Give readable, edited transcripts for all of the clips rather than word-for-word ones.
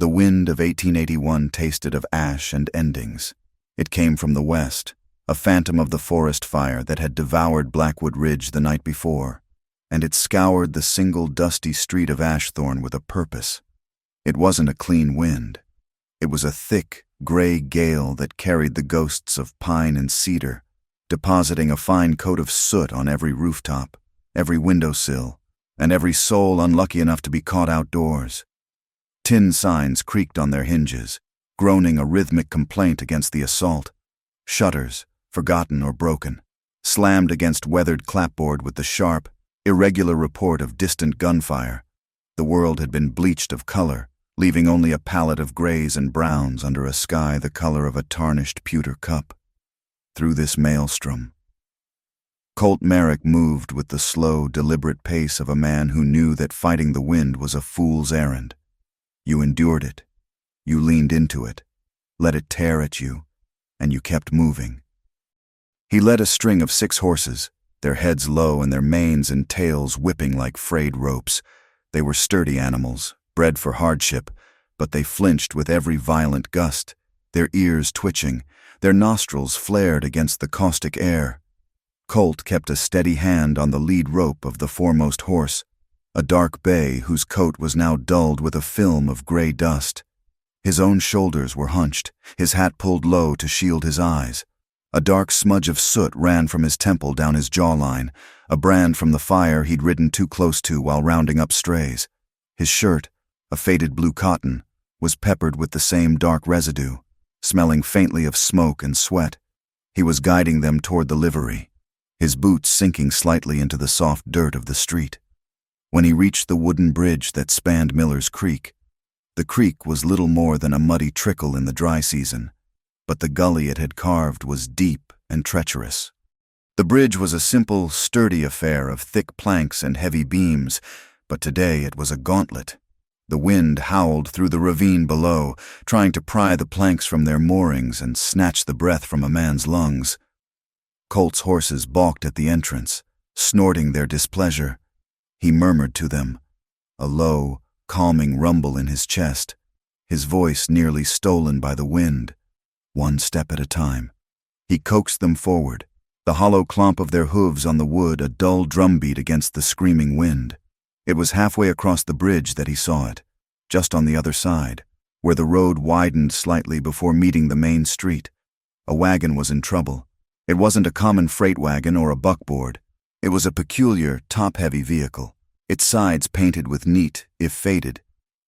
The wind of 1881 tasted of ash and endings. It came from the west, a phantom of the forest fire that had devoured Blackwood Ridge the night before, and it scoured the single dusty street of Ashthorne with a purpose. It wasn't a clean wind. It was a thick, gray gale that carried the ghosts of pine and cedar, depositing a fine coat of soot on every rooftop, every windowsill, and every soul unlucky enough to be caught outdoors. Tin signs creaked on their hinges, groaning a rhythmic complaint against the assault. Shutters, forgotten or broken, slammed against weathered clapboard with the sharp, irregular report of distant gunfire. The world had been bleached of color, leaving only a palette of grays and browns under a sky the color of a tarnished pewter cup. Through this maelstrom, Colt Merrick moved with the slow, deliberate pace of a man who knew that fighting the wind was a fool's errand. You endured it. You leaned into it, let it tear at you, and you kept moving. He led a string of 6 horses, their heads low and their manes and tails whipping like frayed ropes. They were sturdy animals, bred for hardship, but they flinched with every violent gust, their ears twitching, their nostrils flared against the caustic air. Colt kept a steady hand on the lead rope of the foremost horse, a dark bay whose coat was now dulled with a film of gray dust. His own shoulders were hunched, his hat pulled low to shield his eyes. A dark smudge of soot ran from his temple down his jawline, a brand from the fire he'd ridden too close to while rounding up strays. His shirt, a faded blue cotton, was peppered with the same dark residue, smelling faintly of smoke and sweat. He was guiding them toward the livery, his boots sinking slightly into the soft dirt of the street. When he reached the wooden bridge that spanned Miller's Creek, the creek was little more than a muddy trickle in the dry season, but the gully it had carved was deep and treacherous. The bridge was a simple, sturdy affair of thick planks and heavy beams, but today it was a gauntlet. The wind howled through the ravine below, trying to pry the planks from their moorings and snatch the breath from a man's lungs. Colt's horses balked at the entrance, snorting their displeasure. He murmured to them, a low, calming rumble in his chest, his voice nearly stolen by the wind. One step at a time. He coaxed them forward, the hollow clomp of their hooves on the wood a dull drumbeat against the screaming wind. It was halfway across the bridge that he saw it, just on the other side, where the road widened slightly before meeting the main street. A wagon was in trouble. It wasn't a common freight wagon or a buckboard. It was a peculiar, top-heavy vehicle, its sides painted with neat, if faded,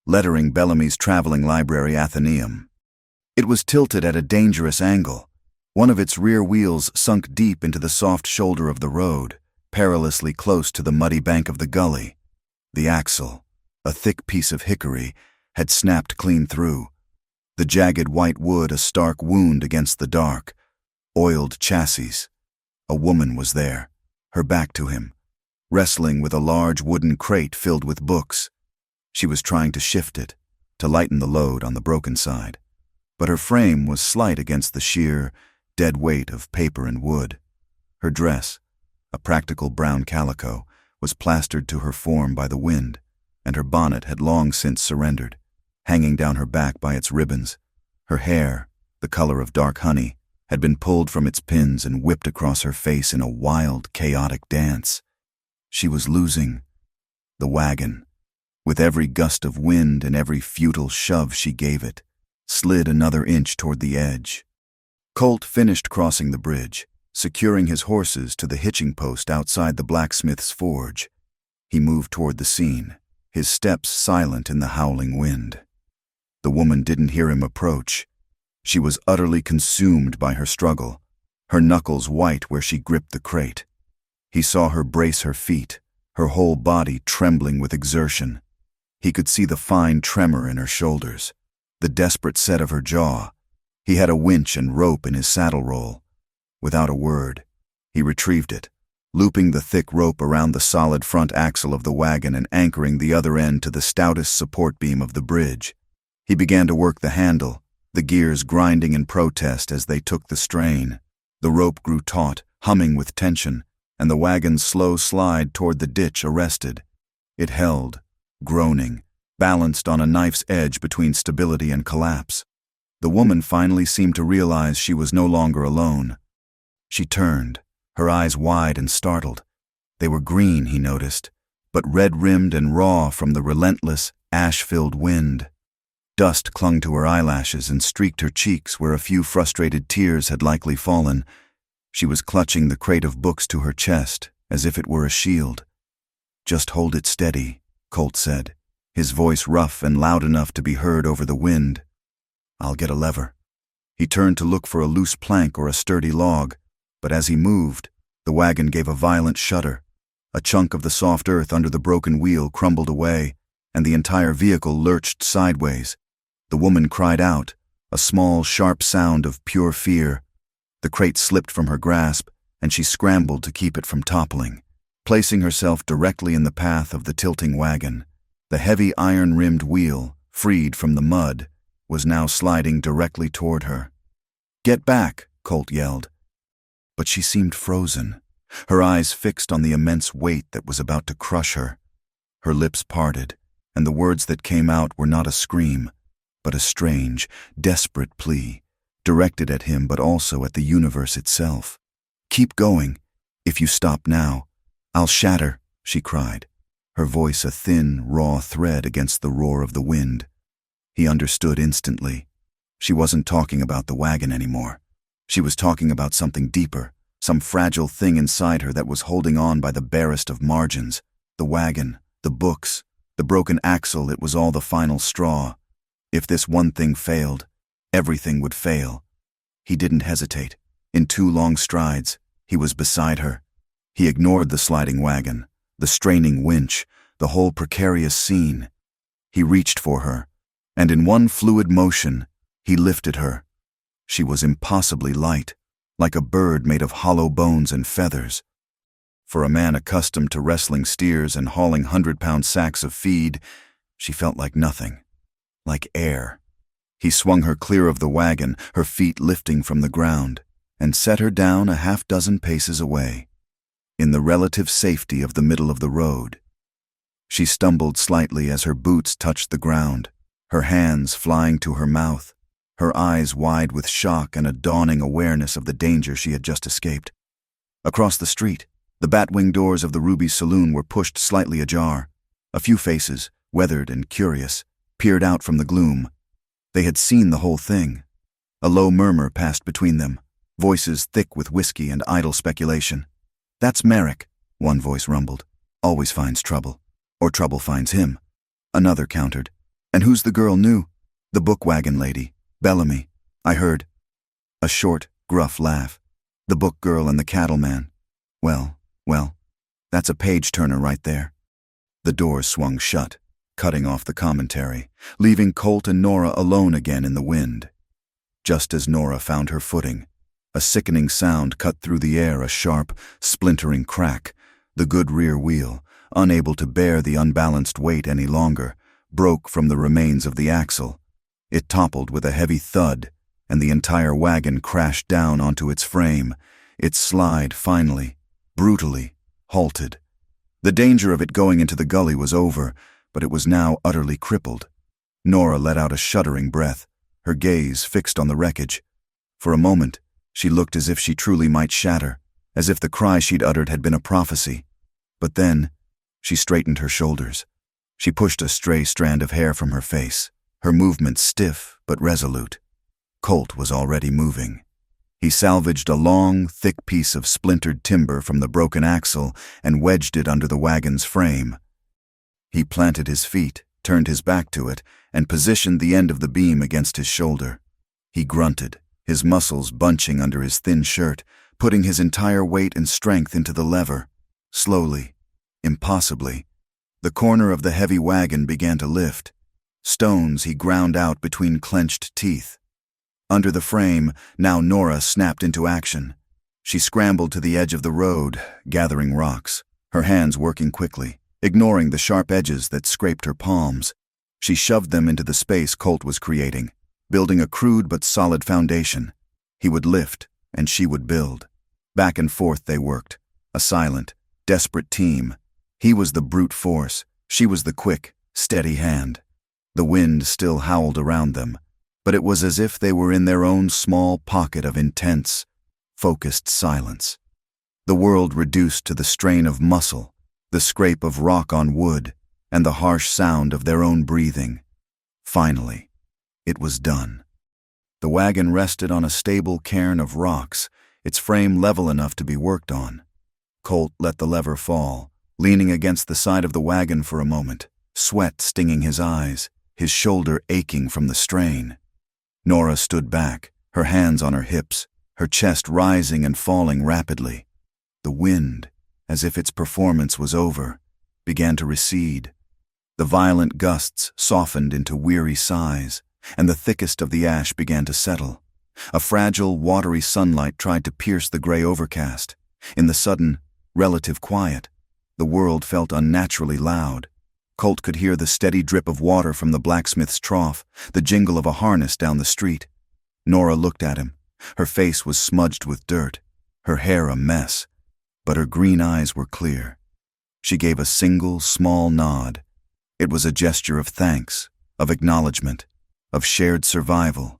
lettering Bellamy's traveling library Athenaeum. It was tilted at a dangerous angle. One of its rear wheels sunk deep into the soft shoulder of the road, perilously close to the muddy bank of the gully. The axle, a thick piece of hickory, had snapped clean through, the jagged white wood a stark wound against the dark, oiled chassis. A woman was there, her back to him, wrestling with a large wooden crate filled with books. She was trying to shift it, to lighten the load on the broken side, but her frame was slight against the sheer, dead weight of paper and wood. Her dress, a practical brown calico, was plastered to her form by the wind, and her bonnet had long since surrendered, hanging down her back by its ribbons. Her hair, the color of dark honey, had been pulled from its pins and whipped across her face in a wild, chaotic dance. She was losing. The wagon, with every gust of wind and every futile shove she gave it, slid another inch toward the edge. Colt finished crossing the bridge, securing his horses to the hitching post outside the blacksmith's forge. He moved toward the scene, his steps silent in the howling wind. The woman didn't hear him approach. She was utterly consumed by her struggle, her knuckles white where she gripped the crate. He saw her brace her feet, her whole body trembling with exertion. He could see the fine tremor in her shoulders, the desperate set of her jaw. He had a winch and rope in his saddle roll. Without a word, he retrieved it, looping the thick rope around the solid front axle of the wagon and anchoring the other end to the stoutest support beam of the bridge. He began to work the handle, the gears grinding in protest as they took the strain. The rope grew taut, humming with tension, and the wagon's slow slide toward the ditch arrested. It held, groaning, balanced on a knife's edge between stability and collapse. The woman finally seemed to realize she was no longer alone. She turned, her eyes wide and startled. They were green, he noticed, but red-rimmed and raw from the relentless, ash-filled wind. Dust clung to her eyelashes and streaked her cheeks where a few frustrated tears had likely fallen. She was clutching the crate of books to her chest, as if it were a shield. "Just hold it steady," Colt said, his voice rough and loud enough to be heard over the wind. "I'll get a lever." He turned to look for a loose plank or a sturdy log, but as he moved, the wagon gave a violent shudder. A chunk of the soft earth under the broken wheel crumbled away, and the entire vehicle lurched sideways. The woman cried out, a small, sharp sound of pure fear. The crate slipped from her grasp, and she scrambled to keep it from toppling, placing herself directly in the path of the tilting wagon. The heavy iron-rimmed wheel, freed from the mud, was now sliding directly toward her. "Get back!" Colt yelled. But she seemed frozen, her eyes fixed on the immense weight that was about to crush her. Her lips parted, and the words that came out were not a scream, but a strange, desperate plea, directed at him but also at the universe itself. "Keep going. If you stop now, I'll shatter," she cried, her voice a thin, raw thread against the roar of the wind. He understood instantly. She wasn't talking about the wagon anymore. She was talking about something deeper, some fragile thing inside her that was holding on by the barest of margins. The wagon, the books, the broken axle, it was all the final straw. If this one thing failed, everything would fail. He didn't hesitate. In 2 long strides, he was beside her. He ignored the sliding wagon, the straining winch, the whole precarious scene. He reached for her, and in one fluid motion, he lifted her. She was impossibly light, like a bird made of hollow bones and feathers. For a man accustomed to wrestling steers and hauling 100-pound sacks of feed, she felt like nothing, like air. He swung her clear of the wagon, her feet lifting from the ground, and set her down a 6 paces away, in the relative safety of the middle of the road. She stumbled slightly as her boots touched the ground, her hands flying to her mouth, her eyes wide with shock and a dawning awareness of the danger she had just escaped. Across the street, the bat-wing doors of the Ruby Saloon were pushed slightly ajar. A few faces, weathered and curious, peered out from the gloom. They had seen the whole thing. A low murmur passed between them, voices thick with whiskey and idle speculation. "That's Merrick," one voice rumbled. "Always finds trouble. Or trouble finds him." Another countered. "And who's the girl new?" "The book wagon lady. Bellamy. I heard." A short, gruff laugh. "The book girl and the cattleman. Well, that's a page-turner right there." The doors swung shut, cutting off the commentary, leaving Colt and Nora alone again in the wind. Just as Nora found her footing, a sickening sound cut through the air, a sharp, splintering crack. The good rear wheel, unable to bear the unbalanced weight any longer, broke from the remains of the axle. It toppled with a heavy thud, and the entire wagon crashed down onto its frame. Its slide finally, brutally, halted. The danger of it going into the gully was over, but it was now utterly crippled. Nora let out a shuddering breath, her gaze fixed on the wreckage. For a moment, she looked as if she truly might shatter, as if the cry she'd uttered had been a prophecy. But then, she straightened her shoulders. She pushed a stray strand of hair from her face, her movement stiff but resolute. Colt was already moving. He salvaged a long, thick piece of splintered timber from the broken axle and wedged it under the wagon's frame. He planted his feet, turned his back to it, and positioned the end of the beam against his shoulder. He grunted, his muscles bunching under his thin shirt, putting his entire weight and strength into the lever. Slowly, impossibly, the corner of the heavy wagon began to lift. Stones he ground out between clenched teeth. Under the frame, now Nora snapped into action. She scrambled to the edge of the road, gathering rocks, her hands working quickly, ignoring the sharp edges that scraped her palms. She shoved them into the space Colt was creating, building a crude but solid foundation. He would lift, and she would build. Back and forth they worked, a silent, desperate team. He was the brute force, she was the quick, steady hand. The wind still howled around them, but it was as if they were in their own small pocket of intense, focused silence. The world reduced to the strain of muscle, the scrape of rock on wood, and the harsh sound of their own breathing. Finally, it was done. The wagon rested on a stable cairn of rocks, its frame level enough to be worked on. Colt let the lever fall, leaning against the side of the wagon for a moment, sweat stinging his eyes, his shoulder aching from the strain. Nora stood back, her hands on her hips, her chest rising and falling rapidly. The wind, as if its performance was over, began to recede. The violent gusts softened into weary sighs, and the thickest of the ash began to settle. A fragile, watery sunlight tried to pierce the gray overcast. In the sudden, relative quiet, the world felt unnaturally loud. Colt could hear the steady drip of water from the blacksmith's trough, the jingle of a harness down the street. Nora looked at him. Her face was smudged with dirt, her hair a mess, but her green eyes were clear. She gave a single, small nod. It was a gesture of thanks, of acknowledgement, of shared survival.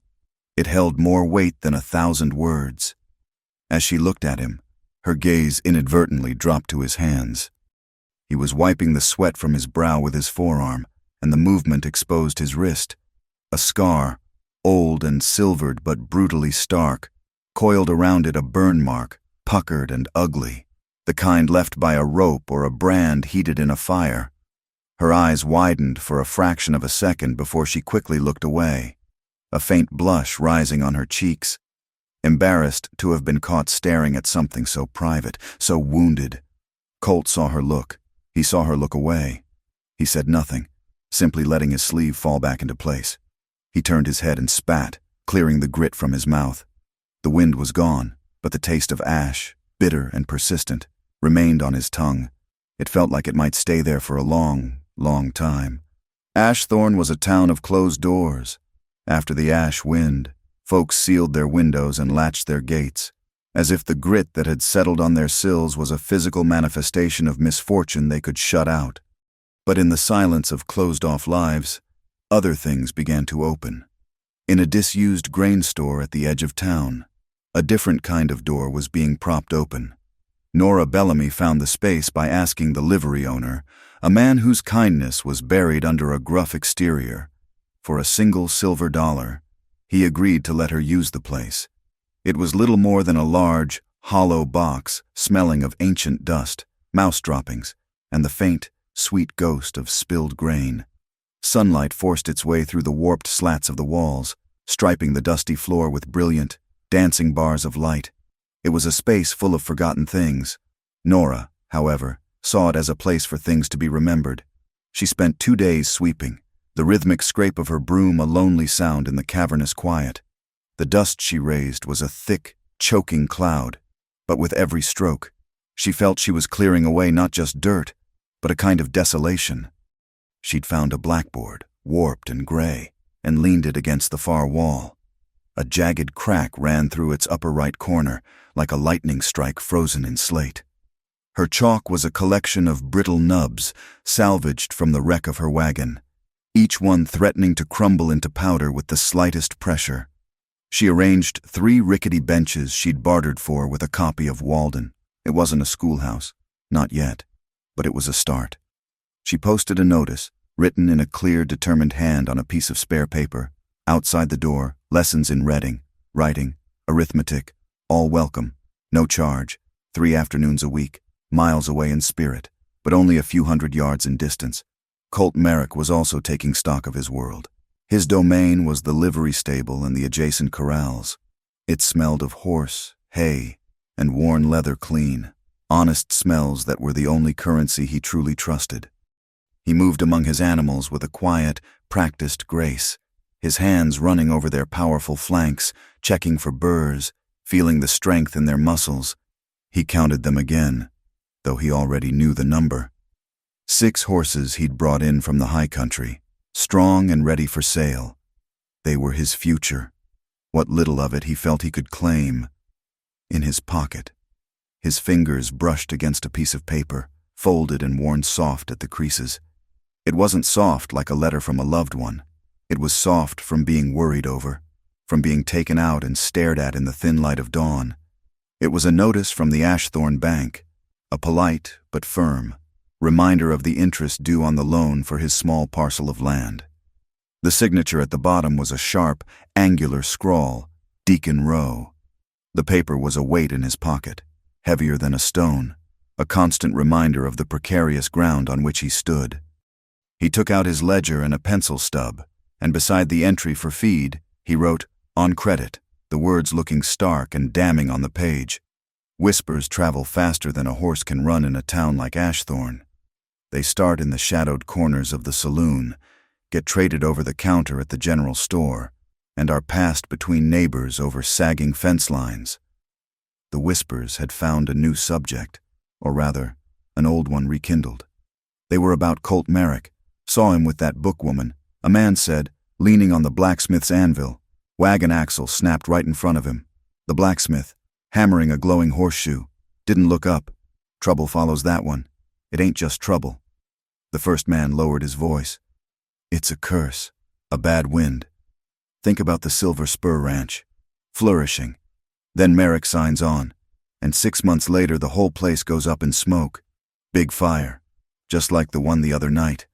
It held more weight than 1,000 words. As she looked at him, her gaze inadvertently dropped to his hands. He was wiping the sweat from his brow with his forearm, and the movement exposed his wrist. A scar, old and silvered but brutally stark, coiled around it a burn mark, puckered and ugly, the kind left by a rope or a brand heated in a fire. Her eyes widened for a fraction of a second before she quickly looked away, a faint blush rising on her cheeks. Embarrassed to have been caught staring at something so private, so wounded. Colt saw her look. He saw her look away. He said nothing, simply letting his sleeve fall back into place. He turned his head and spat, clearing the grit from his mouth. The wind was gone, but the taste of ash, bitter and persistent, remained on his tongue. It felt like it might stay there for a long, long time. Ashthorne was a town of closed doors. After the ash wind, folks sealed their windows and latched their gates, as if the grit that had settled on their sills was a physical manifestation of misfortune they could shut out. But in the silence of closed-off lives, other things began to open. In a disused grain store at the edge of town, a different kind of door was being propped open. Nora Bellamy found the space by asking the livery owner, a man whose kindness was buried under a gruff exterior. For a single silver dollar, he agreed to let her use the place. It was little more than a large, hollow box smelling of ancient dust, mouse droppings, and the faint, sweet ghost of spilled grain. Sunlight forced its way through the warped slats of the walls, striping the dusty floor with brilliant, dancing bars of light. It was a space full of forgotten things. Nora, however, saw it as a place for things to be remembered. She spent 2 days sweeping, the rhythmic scrape of her broom a lonely sound in the cavernous quiet. The dust she raised was a thick, choking cloud, but with every stroke, she felt she was clearing away not just dirt, but a kind of desolation. She'd found a blackboard, warped and gray, and leaned it against the far wall. A jagged crack ran through its upper right corner, like a lightning strike frozen in slate. Her chalk was a collection of brittle nubs, salvaged from the wreck of her wagon, each one threatening to crumble into powder with the slightest pressure. She arranged 3 rickety benches she'd bartered for with a copy of Walden. It wasn't a schoolhouse, not yet, but it was a start. She posted a notice, written in a clear, determined hand on a piece of spare paper. Outside the door, lessons in reading, writing, arithmetic, all welcome, no charge, 3 afternoons a week, miles away in spirit, but only a few hundred yards in distance. Colt Merrick was also taking stock of his world. His domain was the livery stable and the adjacent corrals. It smelled of horse, hay, and worn leather clean, honest smells that were the only currency he truly trusted. He moved among his animals with a quiet, practiced grace, his hands running over their powerful flanks, checking for burrs, feeling the strength in their muscles. He counted them again, though he already knew the number. 6 horses he'd brought in from the high country, strong and ready for sale. They were his future. What little of it he felt he could claim. In his pocket. His fingers brushed against a piece of paper, folded and worn soft at the creases. It wasn't soft like a letter from a loved one. It was soft from being worried over, from being taken out and stared at in the thin light of dawn. It was a notice from the Ashthorne Bank, a polite but firm reminder of the interest due on the loan for his small parcel of land. The signature at the bottom was a sharp, angular scrawl, Deacon Row. The paper was a weight in his pocket, heavier than a stone, a constant reminder of the precarious ground on which he stood. He took out his ledger and a pencil stub, and beside the entry for feed, he wrote, "On credit," the words looking stark and damning on the page. Whispers travel faster than a horse can run in a town like Ashthorne. They start in the shadowed corners of the saloon, get traded over the counter at the general store, and are passed between neighbors over sagging fence lines. The whispers had found a new subject, or rather, an old one rekindled. They were about Colt Merrick. Saw him with that bookwoman, a man said, leaning on the blacksmith's anvil. Wagon axle snapped right in front of him. The blacksmith, hammering a glowing horseshoe, didn't look up. Trouble follows that one. It ain't just trouble. The first man lowered his voice. It's a curse, a bad wind. Think about the Silver Spur Ranch, flourishing. Then Merrick signs on, and 6 months later the whole place goes up in smoke. Big fire, just like the one the other night.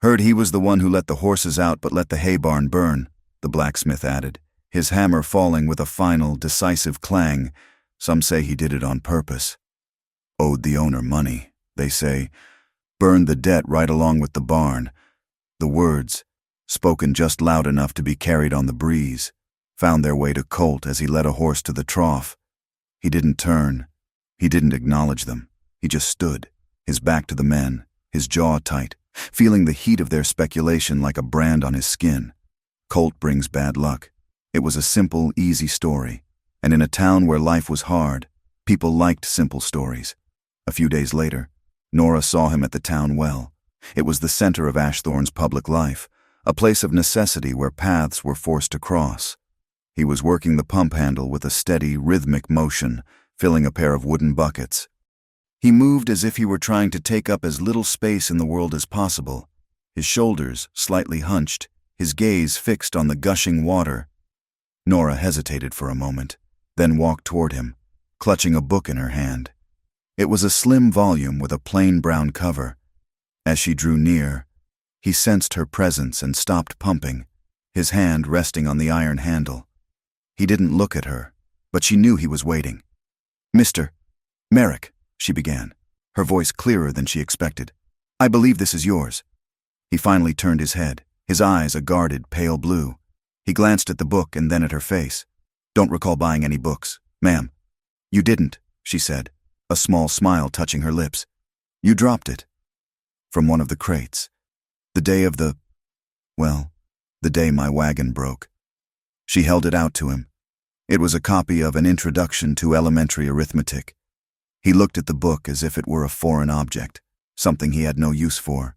Heard he was the one who let the horses out but let the hay barn burn, the blacksmith added, his hammer falling with a final, decisive clang. Some say he did it on purpose. Owed the owner money, they say. Burned the debt right along with the barn. The words, spoken just loud enough to be carried on the breeze, found their way to Colt as he led a horse to the trough. He didn't turn. He didn't acknowledge them. He just stood, his back to the men, his jaw tight, feeling the heat of their speculation like a brand on his skin. Colt brings bad luck. It was a simple, easy story, and in a town where life was hard, people liked simple stories. A few days later, Nora saw him at the town well. It was the center of Ashthorne's public life, a place of necessity where paths were forced to cross. He was working the pump handle with a steady, rhythmic motion, filling a pair of wooden buckets. He moved as if he were trying to take up as little space in the world as possible, his shoulders slightly hunched, his gaze fixed on the gushing water. Nora hesitated for a moment, then walked toward him, clutching a book in her hand. It was a slim volume with a plain brown cover. As she drew near, he sensed her presence and stopped pumping, his hand resting on the iron handle. He didn't look at her, but she knew he was waiting. "Mr. Merrick," she began, her voice clearer than she expected. "I believe this is yours." He finally turned his head, his eyes a guarded, pale blue. He glanced at the book and then at her face. "Don't recall buying any books, ma'am." "You didn't," she said, a small smile touching her lips. "You dropped it." "From one of the crates. The day of the day my wagon broke." She held it out to him. It was a copy of An Introduction to Elementary Arithmetic. He looked at the book as if it were a foreign object, something he had no use for.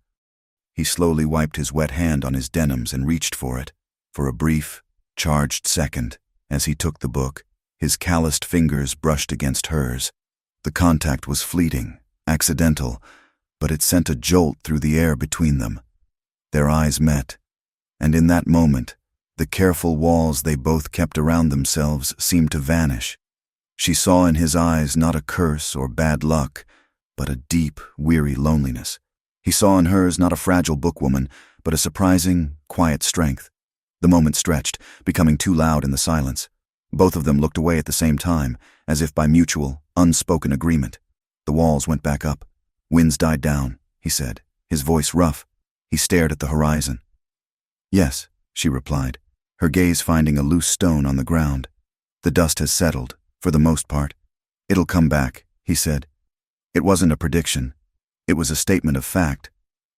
He slowly wiped his wet hand on his denims and reached for it, for a brief, charged second. As he took the book, his calloused fingers brushed against hers. The contact was fleeting, accidental, but it sent a jolt through the air between them. Their eyes met, and in that moment, the careful walls they both kept around themselves seemed to vanish. She saw in his eyes not a curse or bad luck, but a deep, weary loneliness. He saw in hers not a fragile bookwoman, but a surprising, quiet strength. The moment stretched, becoming too loud in the silence. Both of them looked away at the same time, as if by mutual, unspoken agreement. The walls went back up. "Winds died down," he said, his voice rough. He stared at the horizon. "Yes," she replied, her gaze finding a loose stone on the ground. "The dust has settled, for the most part. It'll come back," he said. It wasn't a prediction. It was a statement of fact.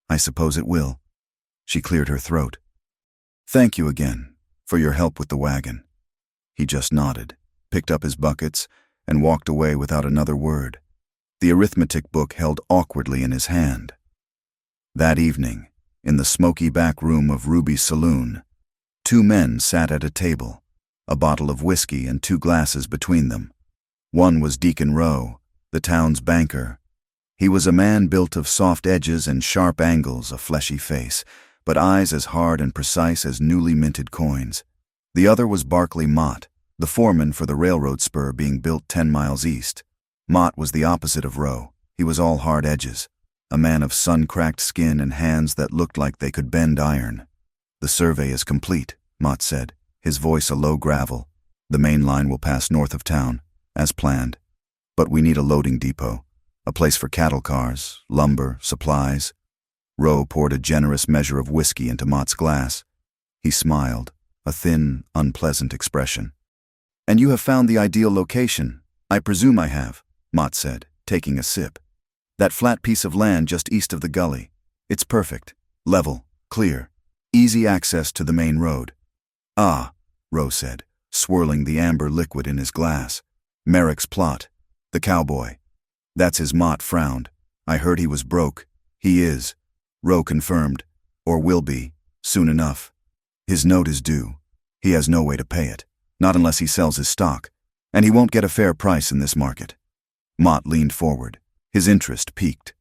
"I suppose it will." She cleared her throat. "Thank you again, for your help with the wagon." He just nodded, picked up his buckets, and walked away without another word, the arithmetic book held awkwardly in his hand. That evening, in the smoky back room of Ruby's saloon, 2 men sat at a table, a bottle of whiskey and 2 glasses between them. One was Deacon Rowe, the town's banker. He was a man built of soft edges and sharp angles, a fleshy face, but eyes as hard and precise as newly minted coins. The other was Barclay Mott, the foreman for the railroad spur being built 10 miles east. Mott was the opposite of Rowe. He was all hard edges, a man of sun-cracked skin and hands that looked like they could bend iron. "The survey is complete," Mott said, his voice a low gravel. "The main line will pass north of town, as planned. But we need a loading depot, a place for cattle cars, lumber, supplies." Rowe poured a generous measure of whiskey into Mott's glass. He smiled, a thin, unpleasant expression. "And you have found the ideal location?" "I presume I have," Mott said, taking a sip. "That flat piece of land just east of the gully. It's perfect, level, clear, easy access to the main road." "Ah," Rowe said, swirling the amber liquid in his glass. "Merrick's plot. The Cowboy." "That's his." Mott frowned. "I heard he was broke." "He is," Rowe confirmed, "or will be, soon enough. His note is due. He has no way to pay it, not unless he sells his stock, and he won't get a fair price in this market." Mott leaned forward, his interest piqued.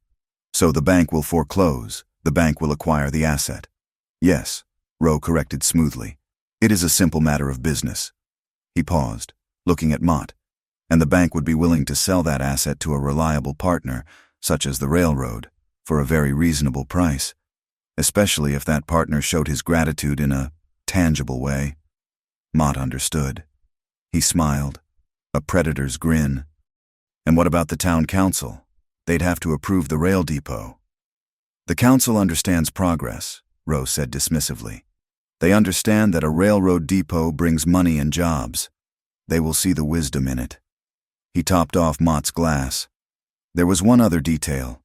"So the bank will foreclose, the bank will acquire the asset." "Yes," Rowe corrected smoothly. "It is a simple matter of business." He paused, looking at Mott. "And the bank would be willing to sell that asset to a reliable partner, such as the railroad, for a very reasonable price, especially if that partner showed his gratitude in a tangible way." Mott understood. He smiled, a predator's grin. "And what about the town council? They'd have to approve the rail depot." "The council understands progress," Rowe said dismissively. "They understand that a railroad depot brings money and jobs. They will see the wisdom in it." He topped off Mott's glass. "There was one other detail.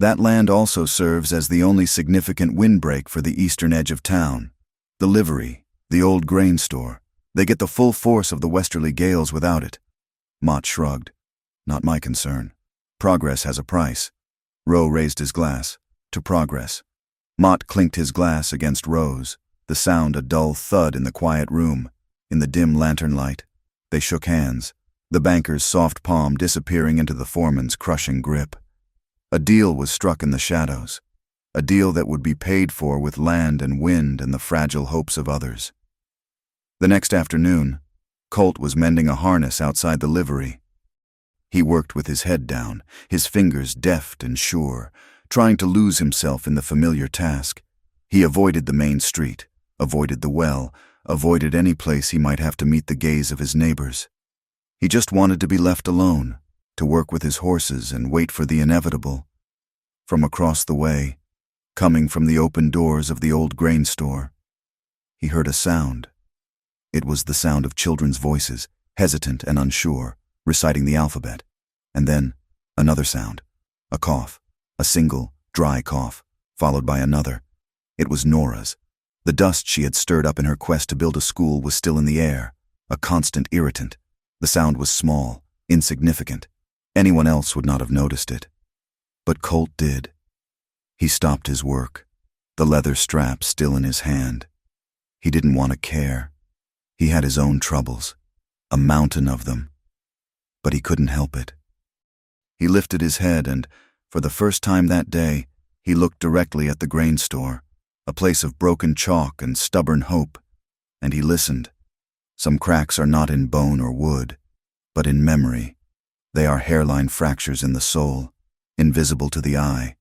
That land also serves as the only significant windbreak for the eastern edge of town. The livery, the old grain store. They get the full force of the westerly gales without it." Mott shrugged. "Not my concern. Progress has a price." Rowe raised his glass. "To progress." Mott clinked his glass against Rowe's, the sound a dull thud in the quiet room. In the dim lantern light, they shook hands, the banker's soft palm disappearing into the foreman's crushing grip. A deal was struck in the shadows, a deal that would be paid for with land and wind and the fragile hopes of others. The next afternoon, Colt was mending a harness outside the livery. He worked with his head down, his fingers deft and sure, trying to lose himself in the familiar task. He avoided the main street, avoided the well, avoided any place he might have to meet the gaze of his neighbors. He just wanted to be left alone, to work with his horses and wait for the inevitable. From across the way, coming from the open doors of the old grain store, he heard a sound. It was the sound of children's voices, hesitant and unsure, reciting the alphabet. And then, another sound, a cough, a single, dry cough, followed by another. It was Nora's. The dust she had stirred up in her quest to build a school was still in the air, a constant irritant. The sound was small, insignificant. Anyone else would not have noticed it. But Colt did. He stopped his work, the leather strap still in his hand. He didn't want to care. He had his own troubles, a mountain of them. But he couldn't help it. He lifted his head and, for the first time that day, he looked directly at the grain store, a place of broken chalk and stubborn hope, and he listened. Some cracks are not in bone or wood, but in memory. They are hairline fractures in the soul, invisible to the eye,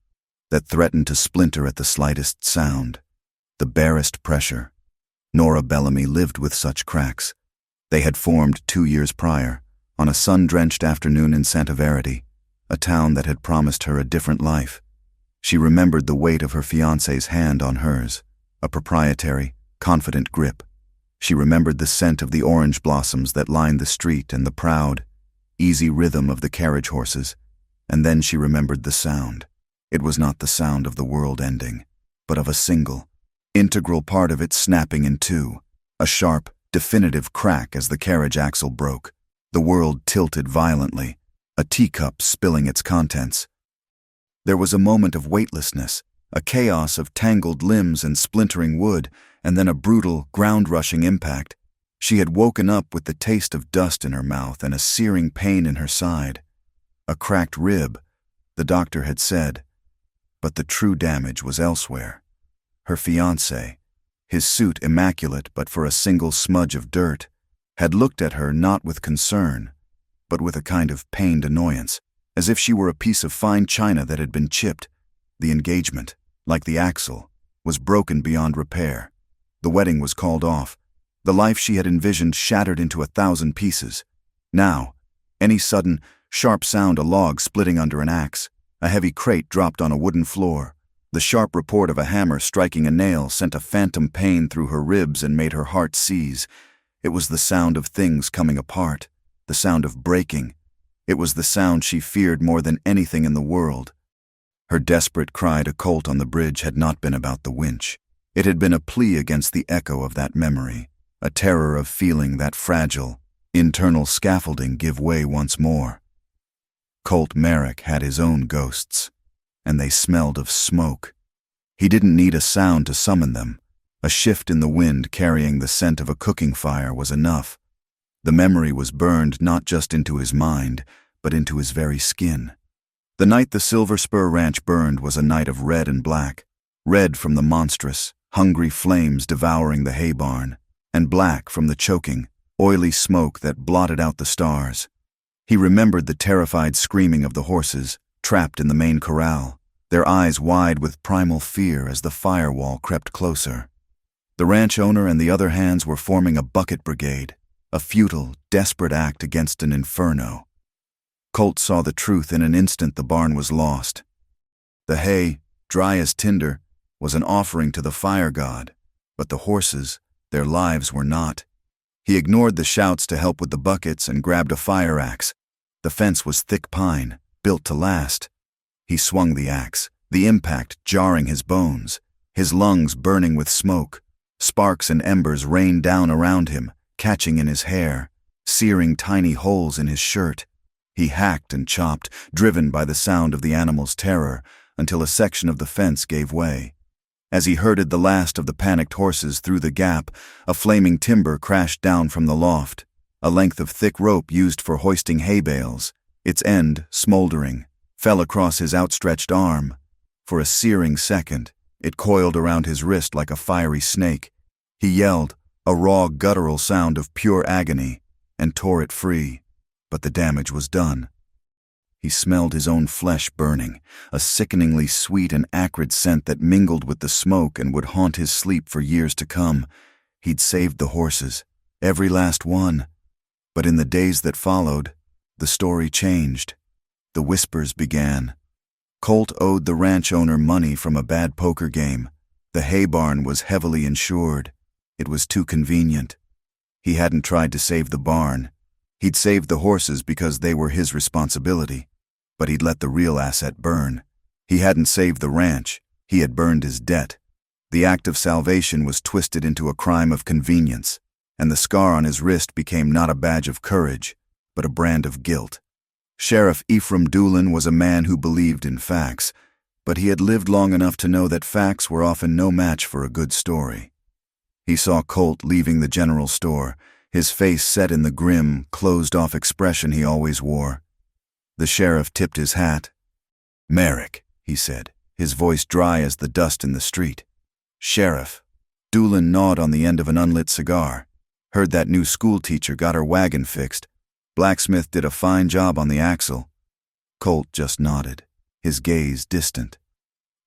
that threaten to splinter at the slightest sound, the barest pressure. Nora Bellamy lived with such cracks. They had formed 2 years prior, on a sun-drenched afternoon in Santa Verity, a town that had promised her a different life. She remembered the weight of her fiancé's hand on hers, a proprietary, confident grip. She remembered the scent of the orange blossoms that lined the street and the proud, easy rhythm of the carriage horses. And then she remembered the sound. It was not the sound of the world ending, but of a single, integral part of it snapping in two, a sharp, definitive crack as the carriage axle broke. The world tilted violently, a teacup spilling its contents. There was a moment of weightlessness, a chaos of tangled limbs and splintering wood, and then a brutal, ground-rushing impact. She had woken up with the taste of dust in her mouth and a searing pain in her side. A cracked rib, the doctor had said. But the true damage was elsewhere. Her fiancé, his suit immaculate but for a single smudge of dirt, had looked at her not with concern, but with a kind of pained annoyance, as if she were a piece of fine china that had been chipped. The engagement, like the axle, was broken beyond repair. The wedding was called off. The life she had envisioned shattered into 1,000 pieces. Now, any sudden, sharp sound, a log splitting under an axe, a heavy crate dropped on a wooden floor, the sharp report of a hammer striking a nail sent a phantom pain through her ribs and made her heart seize. It was the sound of things coming apart, the sound of breaking. It was the sound she feared more than anything in the world. Her desperate cry to Colt on the bridge had not been about the winch. It had been a plea against the echo of that memory, a terror of feeling that fragile, internal scaffolding give way once more. Colt Merrick had his own ghosts, and they smelled of smoke. He didn't need a sound to summon them. A shift in the wind carrying the scent of a cooking fire was enough. The memory was burned not just into his mind, but into his very skin. The night the Silver Spur Ranch burned was a night of red and black, red from the monstrous, hungry flames devouring the hay barn, and black from the choking, oily smoke that blotted out the stars. He remembered the terrified screaming of the horses, trapped in the main corral, their eyes wide with primal fear as the firewall crept closer. The ranch owner and the other hands were forming a bucket brigade, a futile, desperate act against an inferno. Colt saw the truth in an instant. The barn was lost. The hay, dry as tinder, was an offering to the fire god, but the horses, their lives were not. He ignored the shouts to help with the buckets and grabbed a fire axe. The fence was thick pine, built to last. He swung the axe, the impact jarring his bones, his lungs burning with smoke. Sparks and embers rained down around him, catching in his hair, searing tiny holes in his shirt. He hacked and chopped, driven by the sound of the animal's terror, until a section of the fence gave way. As he herded the last of the panicked horses through the gap, a flaming timber crashed down from the loft, a length of thick rope used for hoisting hay bales. Its end, smoldering, fell across his outstretched arm. For a searing second, it coiled around his wrist like a fiery snake. He yelled, a raw guttural sound of pure agony, and tore it free. But the damage was done. He smelled his own flesh burning, a sickeningly sweet and acrid scent that mingled with the smoke and would haunt his sleep for years to come. He'd saved the horses, every last one. But in the days that followed, the story changed. The whispers began. Colt owed the ranch owner money from a bad poker game. The hay barn was heavily insured. It was too convenient. He hadn't tried to save the barn. He'd saved the horses because they were his responsibility, but he'd let the real asset burn. He hadn't saved the ranch. He had burned his debt. The act of salvation was twisted into a crime of convenience, and the scar on his wrist became not a badge of courage, but a brand of guilt. Sheriff Ephraim Doolin was a man who believed in facts, but he had lived long enough to know that facts were often no match for a good story. He saw Colt leaving the general store, his face set in the grim, closed-off expression he always wore. The sheriff tipped his hat. "Merrick," he said, his voice dry as the dust in the street. "Sheriff." Doolin gnawed on the end of an unlit cigar. "Heard that new school teacher got her wagon fixed. Blacksmith did a fine job on the axle." Colt just nodded, his gaze distant.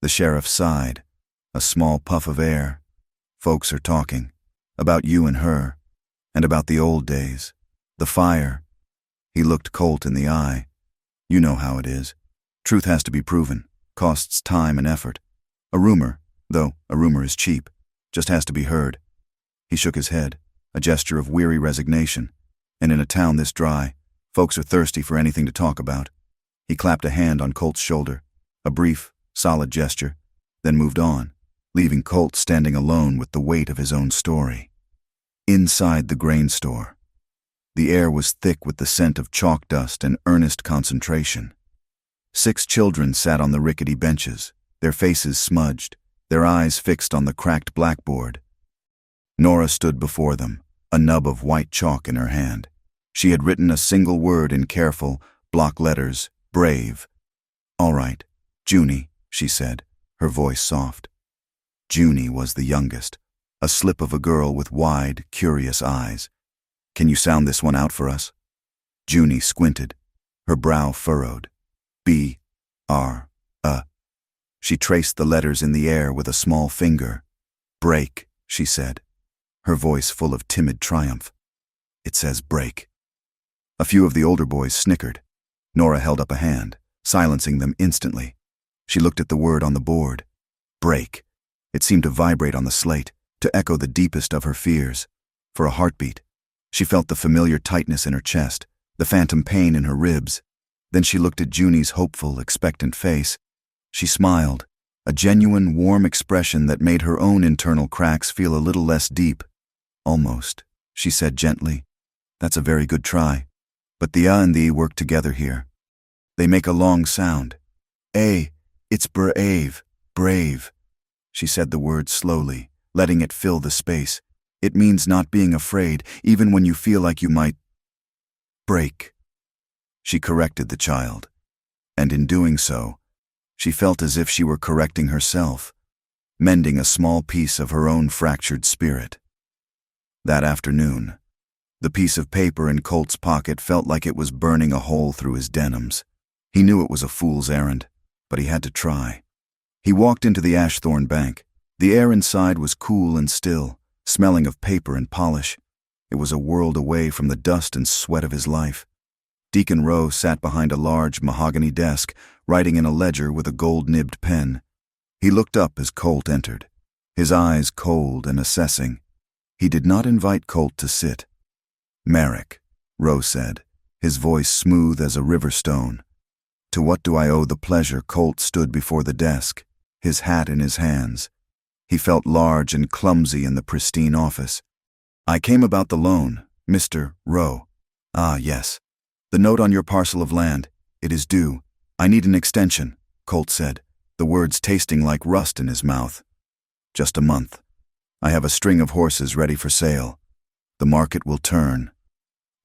The sheriff sighed, a small puff of air. "Folks are talking. About you and her. And about the old days. The fire." He looked Colt in the eye. "You know how it is. Truth has to be proven. Costs time and effort. A rumor, though a rumor is cheap, just has to be heard." He shook his head, a gesture of weary resignation. "And in a town this dry, folks are thirsty for anything to talk about." He clapped a hand on Colt's shoulder, a brief, solid gesture, then moved on, leaving Colt standing alone with the weight of his own story. Inside the grain store, the air was thick with the scent of chalk dust and earnest concentration. 6 children sat on the rickety benches, their faces smudged, their eyes fixed on the cracked blackboard. Nora stood before them, a nub of white chalk in her hand. She had written a single word in careful, block letters, "Brave." "All right, Junie," she said, her voice soft. Junie was the youngest, a slip of a girl with wide, curious eyes. "Can you sound this one out for us?" Junie squinted, her brow furrowed. B, R, A. She traced the letters in the air with a small finger. "Break," she said, her voice full of timid triumph. "It says break." A few of the older boys snickered. Nora held up a hand, silencing them instantly. She looked at the word on the board. Break. It seemed to vibrate on the slate, to echo the deepest of her fears. For a heartbeat, she felt the familiar tightness in her chest, the phantom pain in her ribs. Then she looked at Junie's hopeful, expectant face. She smiled, a genuine, warm expression that made her own internal cracks feel a little less deep. "Almost," she said gently. "That's a very good try. But the and the work together here. They make a long sound. It's brave, brave." She said the word slowly, letting it fill the space. "It means not being afraid, even when you feel like you might break." She corrected the child, and in doing so, she felt as if she were correcting herself, mending a small piece of her own fractured spirit. That afternoon, the piece of paper in Colt's pocket felt like it was burning a hole through his denims. He knew it was a fool's errand, but he had to try. He walked into the Ashthorne Bank. The air inside was cool and still, smelling of paper and polish. It was a world away from the dust and sweat of his life. Deacon Rowe sat behind a large mahogany desk, writing in a ledger with a gold-nibbed pen. He looked up as Colt entered, his eyes cold and assessing. He did not invite Colt to sit. "Merrick," Rowe said, his voice smooth as a river stone. "To what do I owe the pleasure?" Colt stood before the desk, his hat in his hands. He felt large and clumsy in the pristine office. "I came about the loan, Mr. Rowe." "Ah, yes. The note on your parcel of land. It is due. I need an extension," Colt said, the words tasting like rust in his mouth. "Just a month. I have a string of horses ready for sale. The market will turn."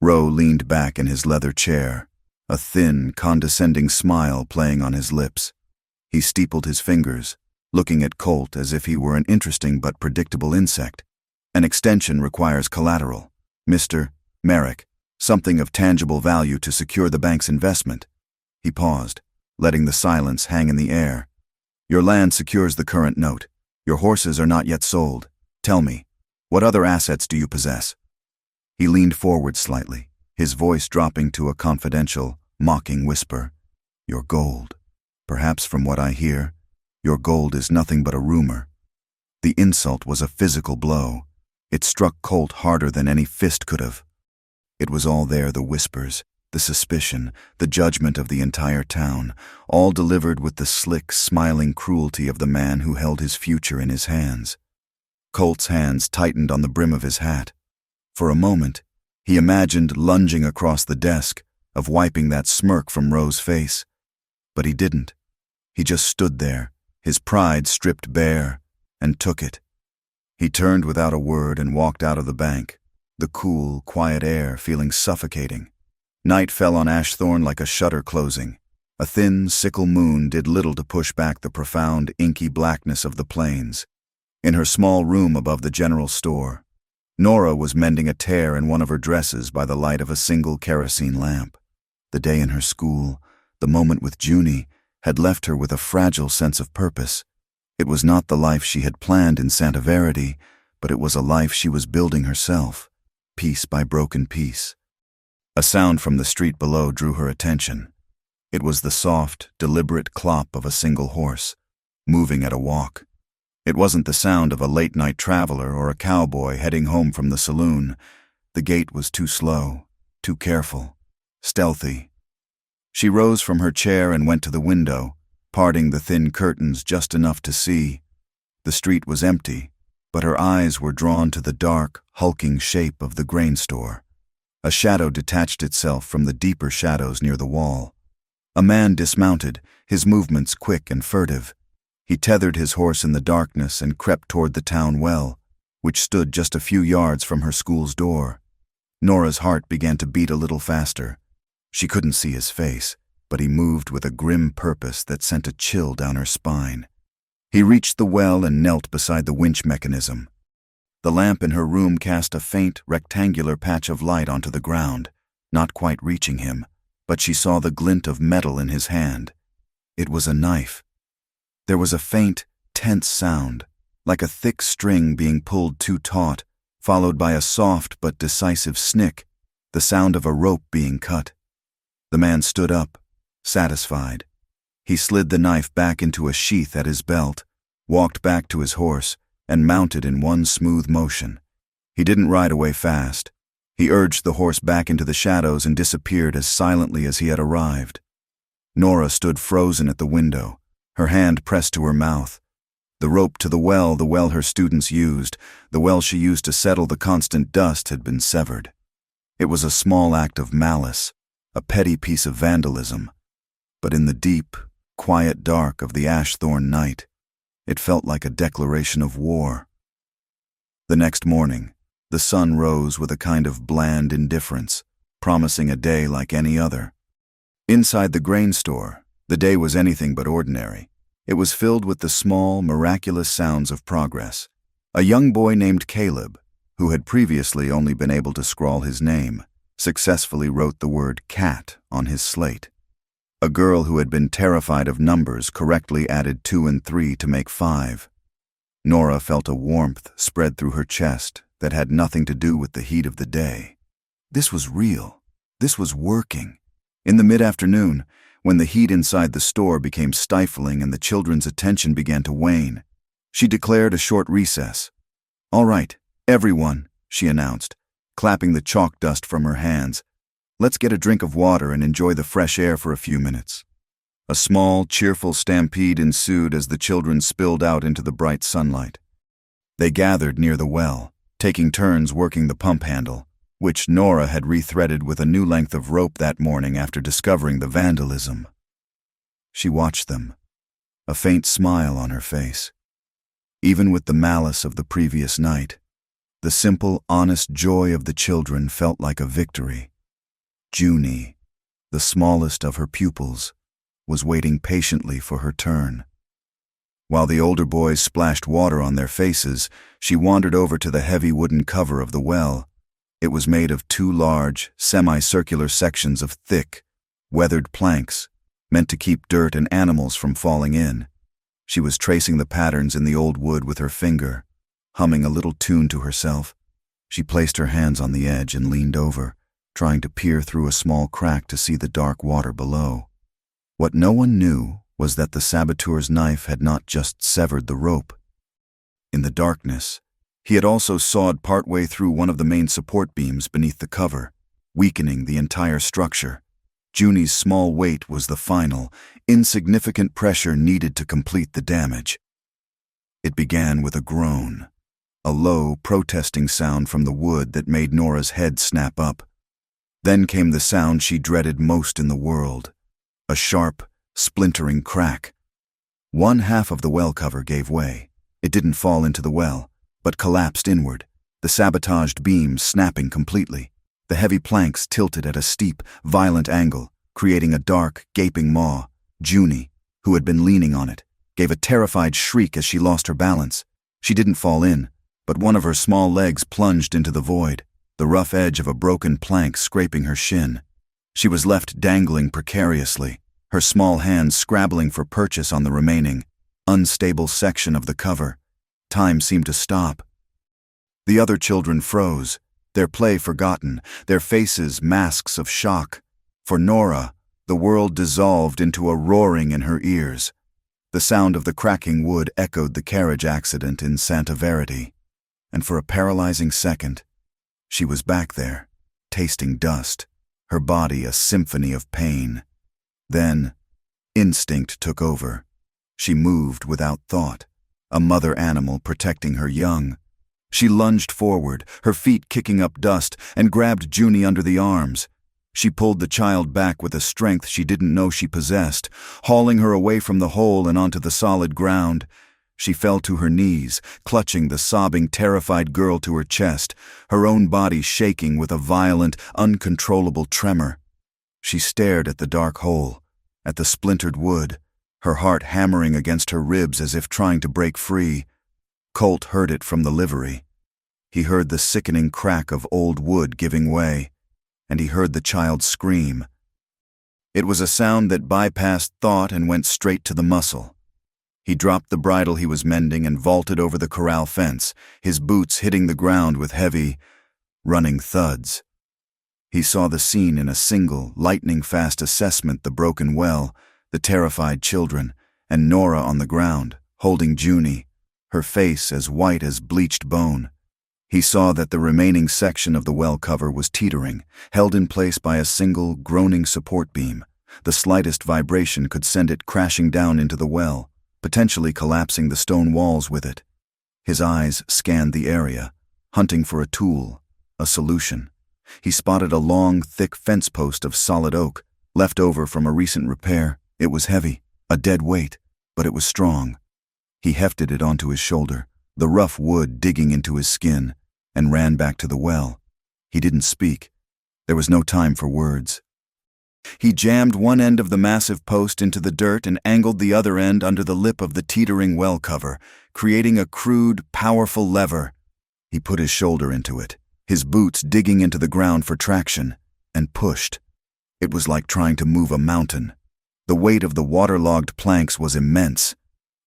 Rowe leaned back in his leather chair, a thin, condescending smile playing on his lips. He steepled his fingers, looking at Colt as if he were an interesting but predictable insect. "An extension requires collateral, Mr. Merrick, something of tangible value to secure the bank's investment." He paused, letting the silence hang in the air. "Your land secures the current note. Your horses are not yet sold. Tell me, what other assets do you possess?" He leaned forward slightly, his voice dropping to a confidential, mocking whisper. "Your gold. Perhaps from what I hear, your gold is nothing but a rumor." The insult was a physical blow. It struck Colt harder than any fist could have. It was all there, the whispers, the suspicion, the judgment of the entire town, all delivered with the slick, smiling cruelty of the man who held his future in his hands. Colt's hands tightened on the brim of his hat. For a moment, he imagined lunging across the desk, of wiping that smirk from Rowe's face. But he didn't. He just stood there, his pride stripped bare, and took it. He turned without a word and walked out of the bank, the cool, quiet air feeling suffocating. Night fell on Ashthorne like a shutter closing. A thin, sickle moon did little to push back the profound, inky blackness of the plains. In her small room above the general store, Nora was mending a tear in one of her dresses by the light of a single kerosene lamp. The day in her school, the moment with Junie, had left her with a fragile sense of purpose. It was not the life she had planned in Santa Verity, but it was a life she was building herself, piece by broken piece. A sound from the street below drew her attention. It was the soft, deliberate clop of a single horse, moving at a walk. It wasn't the sound of a late-night traveler or a cowboy heading home from the saloon. The gait was too slow, too careful, stealthy. She rose from her chair and went to the window, parting the thin curtains just enough to see. The street was empty, but her eyes were drawn to the dark, hulking shape of the grain store. A shadow detached itself from the deeper shadows near the wall. A man dismounted, his movements quick and furtive. He tethered his horse in the darkness and crept toward the town well, which stood just a few yards from her school's door. Nora's heart began to beat a little faster. She couldn't see his face, but he moved with a grim purpose that sent a chill down her spine. He reached the well and knelt beside the winch mechanism. The lamp in her room cast a faint, rectangular patch of light onto the ground, not quite reaching him, but she saw the glint of metal in his hand. It was a knife. There was a faint, tense sound, like a thick string being pulled too taut, followed by a soft but decisive snick, the sound of a rope being cut. The man stood up, satisfied. He slid the knife back into a sheath at his belt, walked back to his horse, and mounted in one smooth motion. He didn't ride away fast. He urged the horse back into the shadows and disappeared as silently as he had arrived. Nora stood frozen at the window, her hand pressed to her mouth. The rope to the well her students used, the well she used to settle the constant dust, had been severed. It was a small act of malice, a petty piece of vandalism. But in the deep, quiet dark of the ash-thorn night, it felt like a declaration of war. The next morning, the sun rose with a kind of bland indifference, promising a day like any other. Inside the grain store, the day was anything but ordinary. It was filled with the small, miraculous sounds of progress. A young boy named Caleb, who had previously only been able to scrawl his name, successfully wrote the word cat on his slate. A girl who had been terrified of numbers correctly added 2 and 3 to make 5. Nora felt a warmth spread through her chest that had nothing to do with the heat of the day. This was real. This was working. In the mid-afternoon, when the heat inside the store became stifling and the children's attention began to wane, she declared a short recess. "All right, everyone," she announced, clapping the chalk dust from her hands. "Let's get a drink of water and enjoy the fresh air for a few minutes." A small, cheerful stampede ensued as the children spilled out into the bright sunlight. They gathered near the well, taking turns working the pump handle, which Nora had rethreaded with a new length of rope that morning after discovering the vandalism. She watched them, a faint smile on her face. Even with the malice of the previous night, the simple, honest joy of the children felt like a victory. Junie, the smallest of her pupils, was waiting patiently for her turn. While the older boys splashed water on their faces, she wandered over to the heavy wooden cover of the well. It was made of 2 large, semicircular sections of thick, weathered planks, meant to keep dirt and animals from falling in. She was tracing the patterns in the old wood with her finger, humming a little tune to herself. She placed her hands on the edge and leaned over, trying to peer through a small crack to see the dark water below. What no one knew was that the saboteur's knife had not just severed the rope. In the darkness, he had also sawed partway through one of the main support beams beneath the cover, weakening the entire structure. Junie's small weight was the final, insignificant pressure needed to complete the damage. It began with a groan, a low, protesting sound from the wood that made Nora's head snap up. Then came the sound she dreaded most in the world, a sharp, splintering crack. One half of the well cover gave way. It didn't fall into the well, but collapsed inward, the sabotaged beams snapping completely. The heavy planks tilted at a steep, violent angle, creating a dark, gaping maw. Junie, who had been leaning on it, gave a terrified shriek as she lost her balance. She didn't fall in, but one of her small legs plunged into the void, the rough edge of a broken plank scraping her shin. She was left dangling precariously, her small hands scrabbling for purchase on the remaining, unstable section of the cover. Time seemed to stop. The other children froze, their play forgotten, their faces masks of shock. For Nora, the world dissolved into a roaring in her ears. The sound of the cracking wood echoed the carriage accident in Santa Verity, and for a paralyzing second, she was back there, tasting dust, her body a symphony of pain. Then, instinct took over. She moved without thought, a mother animal protecting her young. She lunged forward, her feet kicking up dust, and grabbed Junie under the arms. She pulled the child back with a strength she didn't know she possessed, hauling her away from the hole and onto the solid ground. She fell to her knees, clutching the sobbing, terrified girl to her chest, her own body shaking with a violent, uncontrollable tremor. She stared at the dark hole, at the splintered wood, her heart hammering against her ribs as if trying to break free. Colt heard it from the livery. He heard the sickening crack of old wood giving way, and he heard the child scream. It was a sound that bypassed thought and went straight to the muscle. He dropped the bridle he was mending and vaulted over the corral fence, his boots hitting the ground with heavy, running thuds. He saw the scene in a single, lightning-fast assessment: the broken well, the terrified children, and Nora on the ground, holding Junie, her face as white as bleached bone. He saw that the remaining section of the well cover was teetering, held in place by a single, groaning support beam. The slightest vibration could send it crashing down into the well, potentially collapsing the stone walls with it. His eyes scanned the area, hunting for a tool, a solution. He spotted a long, thick fence post of solid oak, left over from a recent repair. It was heavy, a dead weight, but it was strong. He hefted it onto his shoulder, the rough wood digging into his skin, and ran back to the well. He didn't speak. There was no time for words. He jammed one end of the massive post into the dirt and angled the other end under the lip of the teetering well cover, creating a crude, powerful lever. He put his shoulder into it, his boots digging into the ground for traction, and pushed. It was like trying to move a mountain. The weight of the waterlogged planks was immense.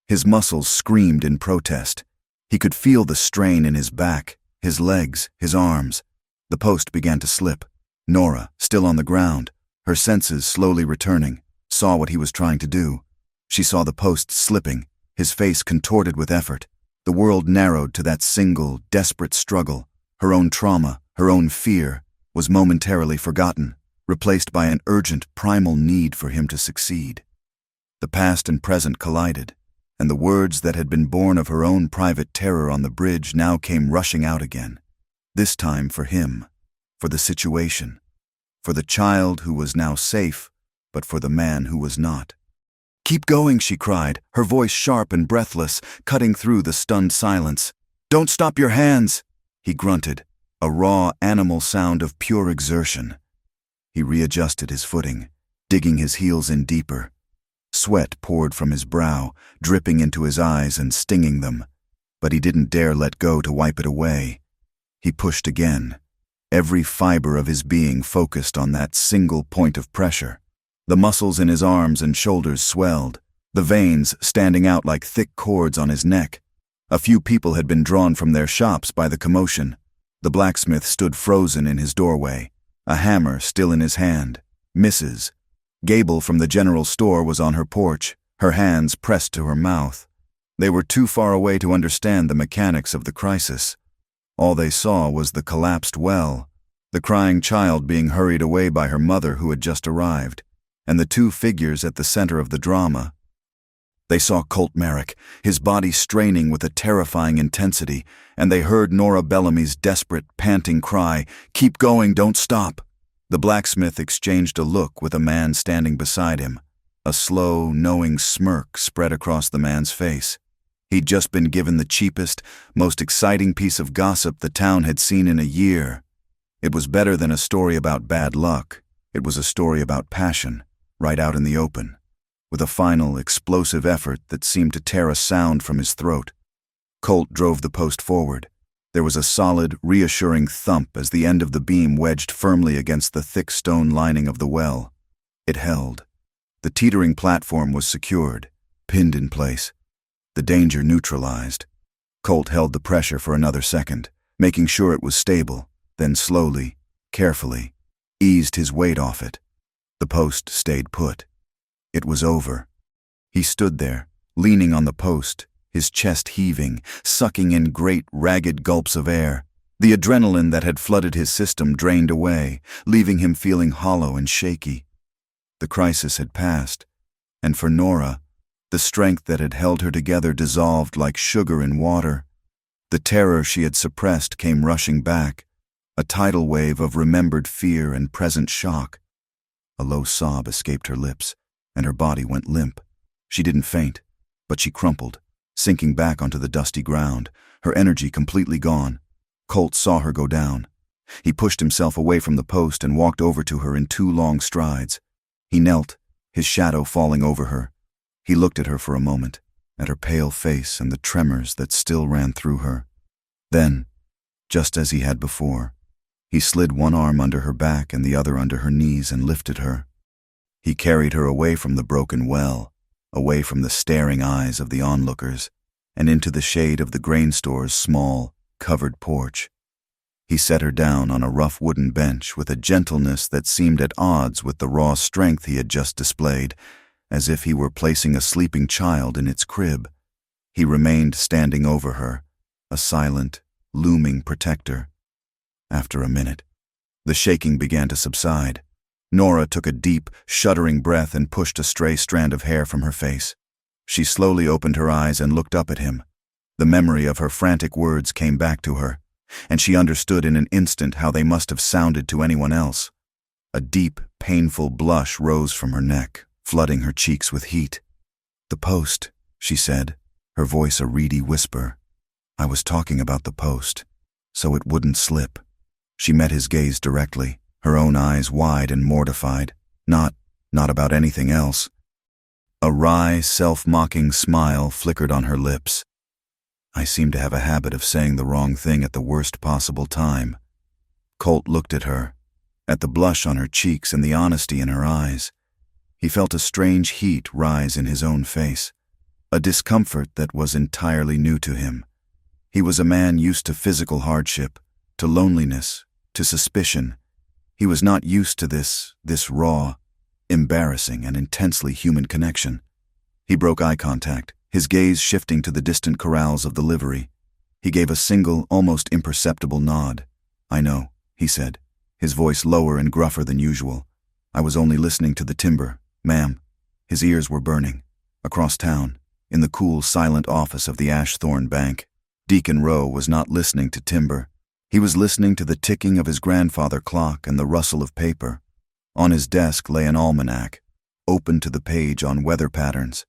His muscles screamed in protest. He could feel the strain in his back, his legs, his arms. The post began to slip. Nora, still on the ground, her senses slowly returning, saw what he was trying to do. She saw the post slipping, his face contorted with effort. The world narrowed to that single, desperate struggle. Her own trauma, her own fear, was momentarily forgotten, replaced by an urgent, primal need for him to succeed. The past and present collided, and the words that had been born of her own private terror on the bridge now came rushing out again. This time for him, for the situation, for the child who was now safe, but for the man who was not. "Keep going," she cried, her voice sharp and breathless, cutting through the stunned silence. "Don't stop your hands," he grunted, a raw animal sound of pure exertion. He readjusted his footing, digging his heels in deeper. Sweat poured from his brow, dripping into his eyes and stinging them, but he didn't dare let go to wipe it away. He pushed again, every fiber of his being focused on that single point of pressure. The muscles in his arms and shoulders swelled, the veins standing out like thick cords on his neck. A few people had been drawn from their shops by the commotion. The blacksmith stood frozen in his doorway, a hammer still in his hand. Mrs. Gable from the general store was on her porch, her hands pressed to her mouth. They were too far away to understand the mechanics of the crisis. All they saw was the collapsed well, the crying child being hurried away by her mother who had just arrived, and the two figures at the center of the drama. They saw Colt Merrick, his body straining with a terrifying intensity, and they heard Nora Bellamy's desperate, panting cry, "Keep going, don't stop." The blacksmith exchanged a look with a man standing beside him. A slow, knowing smirk spread across the man's face. He'd just been given the cheapest, most exciting piece of gossip the town had seen in a year. It was better than a story about bad luck. It was a story about passion, right out in the open, with a final, explosive effort that seemed to tear a sound from his throat. Colt drove the post forward. There was a solid, reassuring thump as the end of the beam wedged firmly against the thick stone lining of the well. It held. The teetering platform was secured, pinned in place. The danger neutralized. Colt held the pressure for another second, making sure it was stable, then slowly, carefully, eased his weight off it. The post stayed put. It was over. He stood there, leaning on the post, his chest heaving, sucking in great, ragged gulps of air. The adrenaline that had flooded his system drained away, leaving him feeling hollow and shaky. The crisis had passed, and for Nora, the strength that had held her together dissolved like sugar in water. The terror she had suppressed came rushing back, a tidal wave of remembered fear and present shock. A low sob escaped her lips, and her body went limp. She didn't faint, but she crumpled, sinking back onto the dusty ground, her energy completely gone. Colt saw her go down. He pushed himself away from the post and walked over to her in 2 long strides. He knelt, his shadow falling over her. He looked at her for a moment, at her pale face and the tremors that still ran through her. Then, just as he had before, he slid one arm under her back and the other under her knees and lifted her. He carried her away from the broken well, away from the staring eyes of the onlookers, and into the shade of the grain store's small, covered porch. He set her down on a rough wooden bench with a gentleness that seemed at odds with the raw strength he had just displayed, as if he were placing a sleeping child in its crib. He remained standing over her, a silent, looming protector. After a minute, the shaking began to subside. Nora took a deep, shuddering breath and pushed a stray strand of hair from her face. She slowly opened her eyes and looked up at him. The memory of her frantic words came back to her, and she understood in an instant how they must have sounded to anyone else. A deep, painful blush rose from her neck, flooding her cheeks with heat. "The post," she said, her voice a reedy whisper. "I was talking about the post, so it wouldn't slip." She met his gaze directly, her own eyes wide and mortified. Not about anything else. A wry, self-mocking smile flickered on her lips. "I seem to have a habit of saying the wrong thing at the worst possible time." Colt looked at her, at the blush on her cheeks and the honesty in her eyes. He felt a strange heat rise in his own face, a discomfort that was entirely new to him. He was a man used to physical hardship, to loneliness, to suspicion. He was not used to this raw, embarrassing, and intensely human connection. He broke eye contact, his gaze shifting to the distant corrals of the livery. He gave a single, almost imperceptible nod. "I know," he said, his voice lower and gruffer than usual. "I was only listening to the timber, ma'am." His ears were burning. Across town, in the cool, silent office of the Ashthorne Bank, Deacon Rowe was not listening to timber. He was listening to the ticking of his grandfather clock and the rustle of paper. On his desk lay an almanac, open to the page on weather patterns.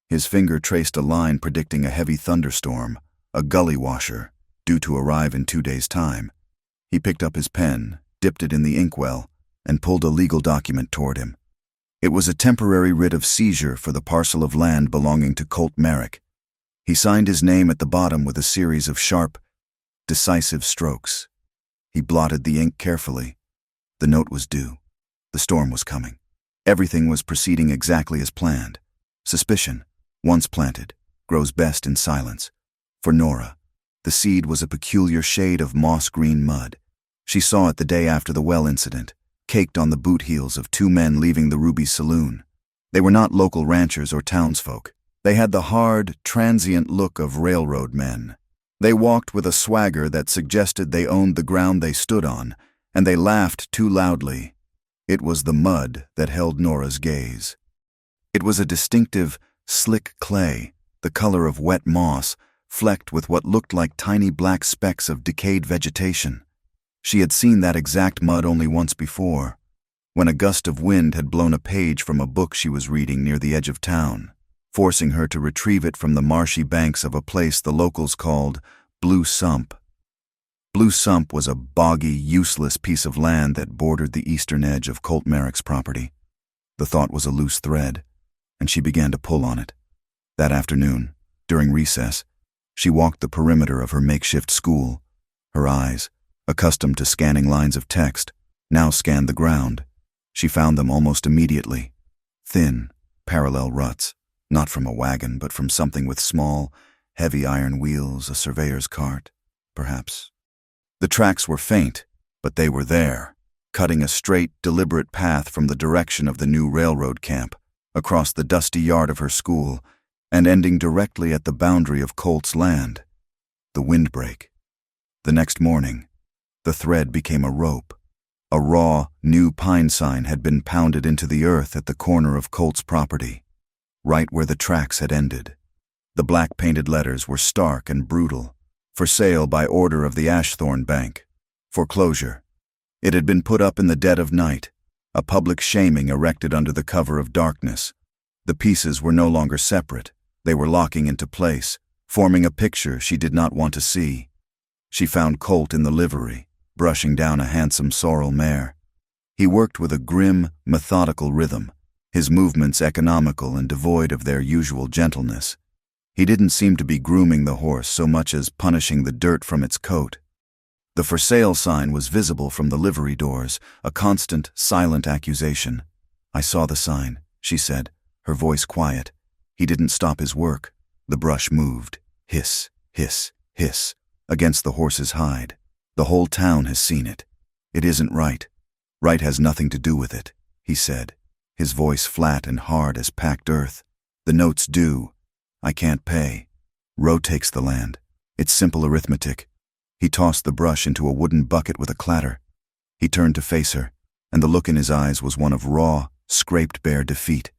His finger traced a line predicting a heavy thunderstorm, a gully washer, due to arrive in 2 days' time. He picked up his pen, dipped it in the inkwell, and pulled a legal document toward him. It was a temporary writ of seizure for the parcel of land belonging to Colt Merrick. He signed his name at the bottom with a series of sharp, decisive strokes. He blotted the ink carefully. The note was due. The storm was coming. Everything was proceeding exactly as planned. Suspicion, once planted, grows best in silence. For Nora, the seed was a peculiar shade of moss-green mud. She saw it the day after the well incident, caked on the boot heels of 2 men leaving the Ruby Saloon. They were not local ranchers or townsfolk. They had the hard, transient look of railroad men. They walked with a swagger that suggested they owned the ground they stood on, and they laughed too loudly. It was the mud that held Nora's gaze. It was a distinctive, slick clay, the color of wet moss, flecked with what looked like tiny black specks of decayed vegetation. She had seen that exact mud only once before, when a gust of wind had blown a page from a book she was reading near the edge of town, forcing her to retrieve it from the marshy banks of a place the locals called Blue Sump. Blue Sump was a boggy, useless piece of land that bordered the eastern edge of Colt Merrick's property. The thought was a loose thread, and she began to pull on it. That afternoon, during recess, she walked the perimeter of her makeshift school. Her eyes, accustomed to scanning lines of text, now scanned the ground. She found them almost immediately. Thin, parallel ruts, not from a wagon, but from something with small, heavy iron wheels, a surveyor's cart, perhaps. The tracks were faint, but they were there, cutting a straight, deliberate path from the direction of the new railroad camp, across the dusty yard of her school, and ending directly at the boundary of Colt's land. The windbreak. The next morning, the thread became a rope. A raw, new pine sign had been pounded into the earth at the corner of Colt's property, right where the tracks had ended. The black-painted letters were stark and brutal. For sale by order of the Ashthorne Bank. Foreclosure. It had been put up in the dead of night, a public shaming erected under the cover of darkness. The pieces were no longer separate. They were locking into place, forming a picture she did not want to see. She found Colt in the livery, brushing down a handsome sorrel mare. He worked with a grim, methodical rhythm, his movements economical and devoid of their usual gentleness. He didn't seem to be grooming the horse so much as punishing the dirt from its coat. The for sale sign was visible from the livery doors, a constant, silent accusation. "I saw the sign," she said, her voice quiet. He didn't stop his work. The brush moved. Hiss, hiss, hiss, against the horse's hide. "The whole town has seen it. It isn't right. Right has nothing to do with it," he said, his voice flat and hard as packed earth. "The note's due. I can't pay. Roe takes the land. It's simple arithmetic." He tossed the brush into a wooden bucket with a clatter. He turned to face her, and the look in his eyes was one of raw, scraped bare defeat.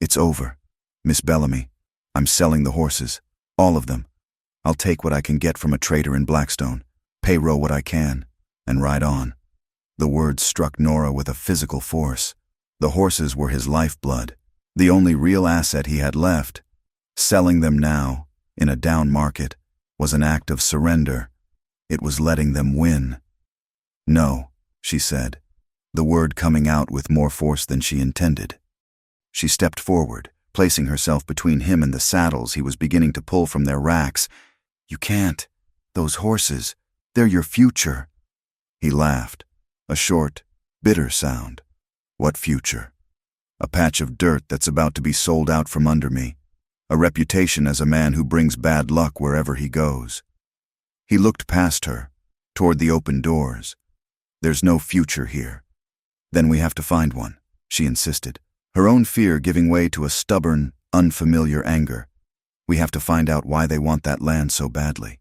"It's over, Miss Bellamy. I'm selling the horses. All of them. I'll take what I can get from a trader in Blackstone, pay Roe what I can, and ride on." The words struck Nora with a physical force. The horses were his lifeblood, the only real asset he had left. Selling them now, in a down market, was an act of surrender. It was letting them win. "No," she said, the word coming out with more force than she intended. She stepped forward, placing herself between him and the saddles he was beginning to pull from their racks. "You can't. Those horses, they're your future." He laughed, a short, bitter sound. "What future? A patch of dirt that's about to be sold out from under me. A reputation as a man who brings bad luck wherever he goes." He looked past her, toward the open doors. "There's no future here." "Then we have to find one," she insisted, her own fear giving way to a stubborn, unfamiliar anger. "We have to find out why they want that land so badly."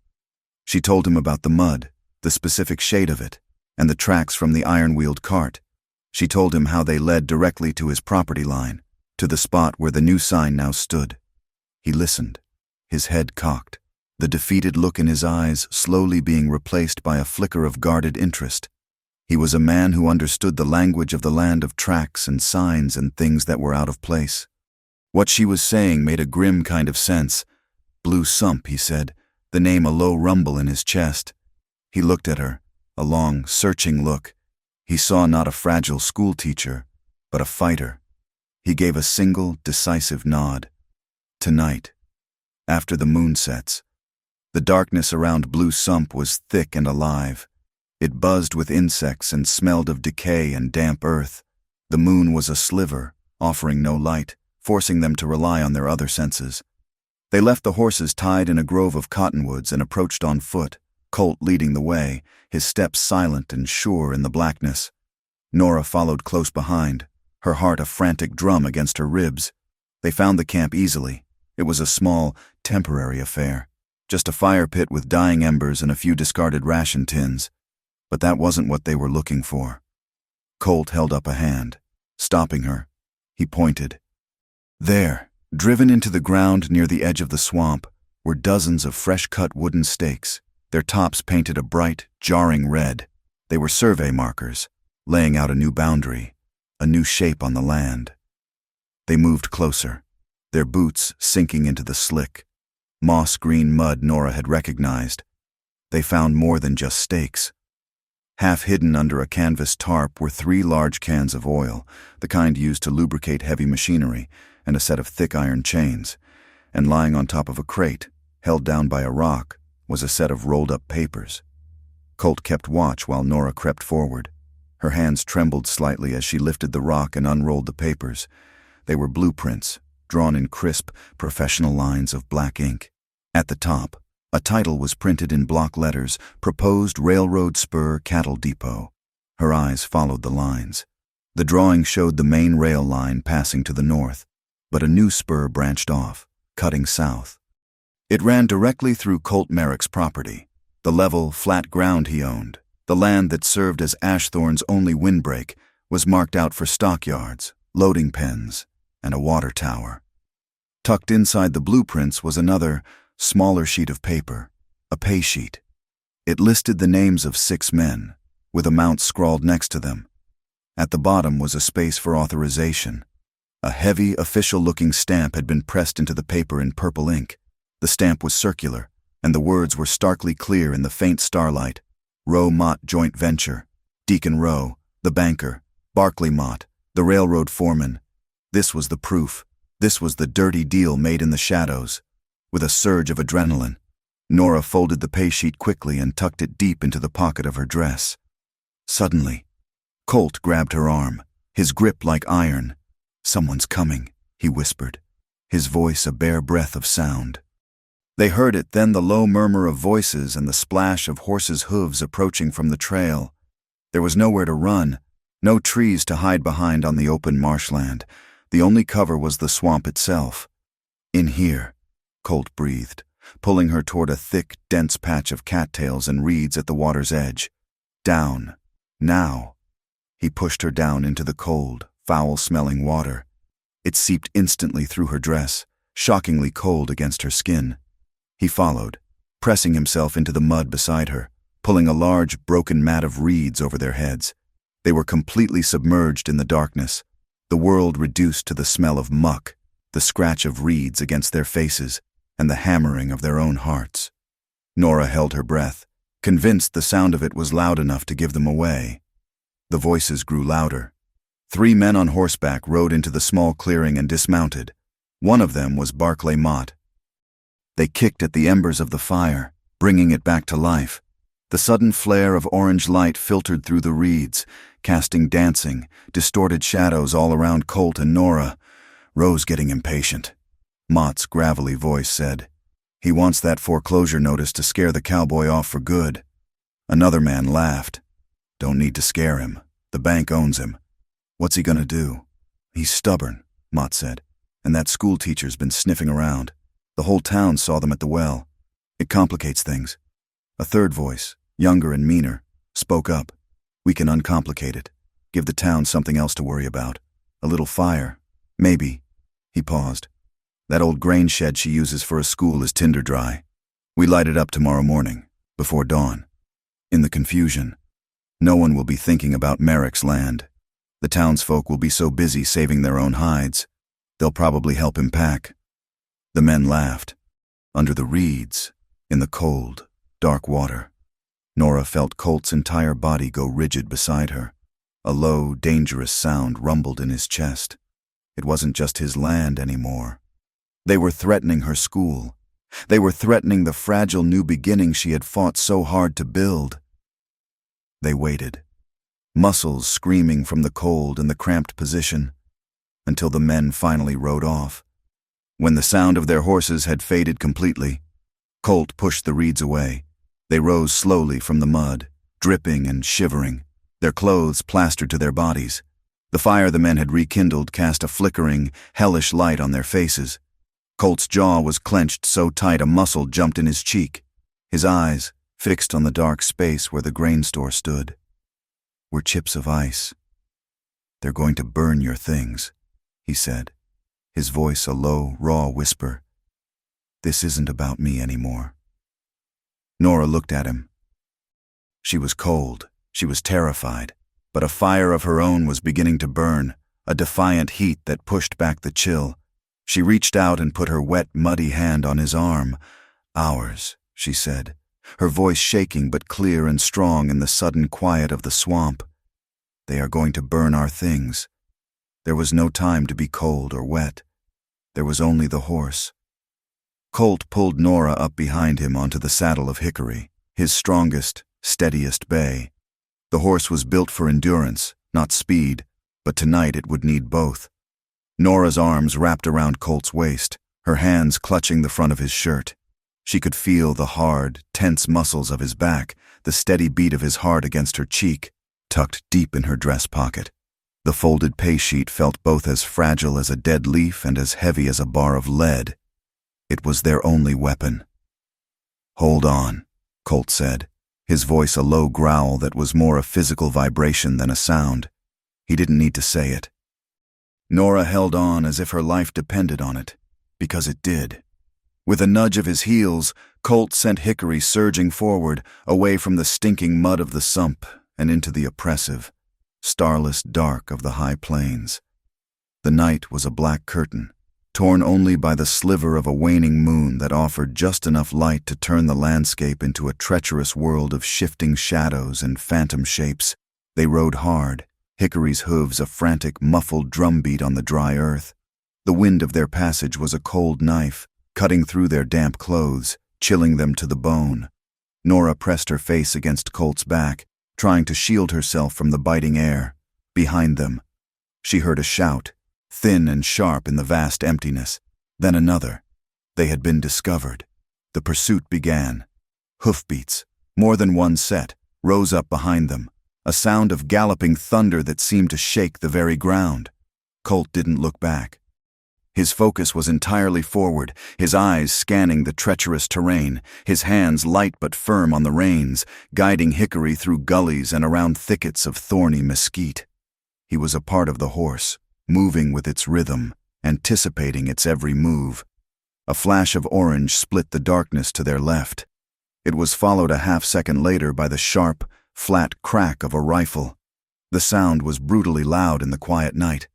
She told him about the mud, the specific shade of it, and the tracks from the iron-wheeled cart. She told him how they led directly to his property line, to the spot where the new sign now stood. He listened, his head cocked, the defeated look in his eyes slowly being replaced by a flicker of guarded interest. He was a man who understood the language of the land of tracks and signs and things that were out of place. What she was saying made a grim kind of sense. "Blue Sump," he said, the name a low rumble in his chest. He looked at her, a long, searching look. He saw not a fragile schoolteacher, but a fighter. He gave a single, decisive nod. "Tonight, after the moon sets." The darkness around Blue Sump was thick and alive. It buzzed with insects and smelled of decay and damp earth. The moon was a sliver, offering no light, forcing them to rely on their other senses. They left the horses tied in a grove of cottonwoods and approached on foot, Colt leading the way, his steps silent and sure in the blackness. Nora followed close behind, her heart a frantic drum against her ribs. They found the camp easily. It was a small, temporary affair. Just a fire pit with dying embers and a few discarded ration tins. But that wasn't what they were looking for. Colt held up a hand, stopping her. He pointed. There, driven into the ground near the edge of the swamp, were dozens of fresh-cut wooden stakes, their tops painted a bright, jarring red. They were survey markers, laying out a new boundary, a new shape on the land. They moved closer, their boots sinking into the slick, moss-green mud Nora had recognized. They found more than just stakes. Half hidden under a canvas tarp were 3 large cans of oil, the kind used to lubricate heavy machinery, and a set of thick iron chains. And lying on top of a crate, held down by a rock, was a set of rolled-up papers. Colt kept watch while Nora crept forward. Her hands trembled slightly as she lifted the rock and unrolled the papers. They were blueprints, drawn in crisp, professional lines of black ink. At the top, a title was printed in block letters, Proposed Railroad Spur Cattle Depot. Her eyes followed the lines. The drawing showed the main rail line passing to the north, but a new spur branched off, cutting south. It ran directly through Colt Merrick's property, the level, flat ground he owned. The land that served as Ashthorne's only windbreak was marked out for stockyards, loading pens, and a water tower. Tucked inside the blueprints was another, smaller sheet of paper, a pay sheet. It listed the names of 6 men, with amounts scrawled next to them. At the bottom was a space for authorization. A heavy, official-looking stamp had been pressed into the paper in purple ink. The stamp was circular, and the words were starkly clear in the faint starlight. Roe Mott Joint Venture, Deacon Roe, the banker, Barclay Mott, the railroad foreman. This was the proof. This was the dirty deal made in the shadows. With a surge of adrenaline, Nora folded the pay sheet quickly and tucked it deep into the pocket of her dress. Suddenly, Colt grabbed her arm, his grip like iron. "Someone's coming," he whispered, his voice a bare breath of sound. They heard it, then the low murmur of voices and the splash of horses' hooves approaching from the trail. There was nowhere to run, no trees to hide behind on the open marshland. The only cover was the swamp itself. "In here," Colt breathed, pulling her toward a thick, dense patch of cattails and reeds at the water's edge. "Down. Now." He pushed her down into the cold, foul-smelling water. It seeped instantly through her dress, shockingly cold against her skin. He followed, pressing himself into the mud beside her, pulling a large, broken mat of reeds over their heads. They were completely submerged in the darkness, the world reduced to the smell of muck, the scratch of reeds against their faces, and the hammering of their own hearts. Nora held her breath, convinced the sound of it was loud enough to give them away. The voices grew louder. 3 men on horseback rode into the small clearing and dismounted. One of them was Barclay Mott. They kicked at the embers of the fire, bringing it back to life. The sudden flare of orange light filtered through the reeds, casting dancing, distorted shadows all around Colt and Nora. Rose getting impatient. Mott's gravelly voice said, "He wants that foreclosure notice to scare the cowboy off for good." Another man laughed. "Don't need to scare him. The bank owns him. What's he gonna do?" "He's stubborn," Mott said, "and that school teacher's been sniffing around. The whole town saw them at the well. It complicates things." A third voice, younger and meaner, spoke up. "We can uncomplicate it. Give the town something else to worry about. A little fire. Maybe." He paused. "That old grain shed she uses for a school is tinder dry. We light it up tomorrow morning, before dawn. In the confusion, no one will be thinking about Merrick's land. The townsfolk will be so busy saving their own hides, they'll probably help him pack." The men laughed. Under the reeds, in the cold, dark water, Nora felt Colt's entire body go rigid beside her. A low, dangerous sound rumbled in his chest. It wasn't just his land anymore. They were threatening her school. They were threatening the fragile new beginning she had fought so hard to build. They waited, muscles screaming from the cold and the cramped position, until the men finally rode off. When the sound of their horses had faded completely, Colt pushed the reeds away. They rose slowly from the mud, dripping and shivering, their clothes plastered to their bodies. The fire the men had rekindled cast a flickering, hellish light on their faces. Colt's jaw was clenched so tight a muscle jumped in his cheek, his eyes fixed on the dark space where the grain store stood. "We're chips of ice. They're going to burn your things," he said, his voice a low, raw whisper. "This isn't about me anymore." Nora looked at him. She was cold, she was terrified, but a fire of her own was beginning to burn, a defiant heat that pushed back the chill. She reached out and put her wet, muddy hand on his arm. "Ours," she said, her voice shaking but clear and strong in the sudden quiet of the swamp. "They are going to burn our things." There was no time to be cold or wet. There was only the horse. Colt pulled Nora up behind him onto the saddle of Hickory, his strongest, steadiest bay. The horse was built for endurance, not speed, but tonight it would need both. Nora's arms wrapped around Colt's waist, her hands clutching the front of his shirt. She could feel the hard, tense muscles of his back, the steady beat of his heart against her cheek, tucked deep in her dress pocket. The folded pay sheet felt both as fragile as a dead leaf and as heavy as a bar of lead. It was their only weapon. "Hold on," Colt said, his voice a low growl that was more a physical vibration than a sound. He didn't need to say it. Nora held on as if her life depended on it, because it did. With a nudge of his heels, Colt sent Hickory surging forward, away from the stinking mud of the sump and into the oppressive, starless dark of the high plains. The night was a black curtain, torn only by the sliver of a waning moon that offered just enough light to turn the landscape into a treacherous world of shifting shadows and phantom shapes. They rode hard, Hickory's hooves a frantic, muffled drumbeat on the dry earth. The wind of their passage was a cold knife, cutting through their damp clothes, chilling them to the bone. Nora pressed her face against Colt's back, trying to shield herself from the biting air. Behind them, she heard a shout, thin and sharp in the vast emptiness. Then another. They had been discovered. The pursuit began. Hoofbeats, more than one set, rose up behind them, a sound of galloping thunder that seemed to shake the very ground. Colt didn't look back. His focus was entirely forward, his eyes scanning the treacherous terrain, his hands light but firm on the reins, guiding Hickory through gullies and around thickets of thorny mesquite. He was a part of the horse, moving with its rhythm, anticipating its every move. A flash of orange split the darkness to their left. It was followed a half-second later by the sharp, flat crack of a rifle. The sound was brutally loud in the quiet night.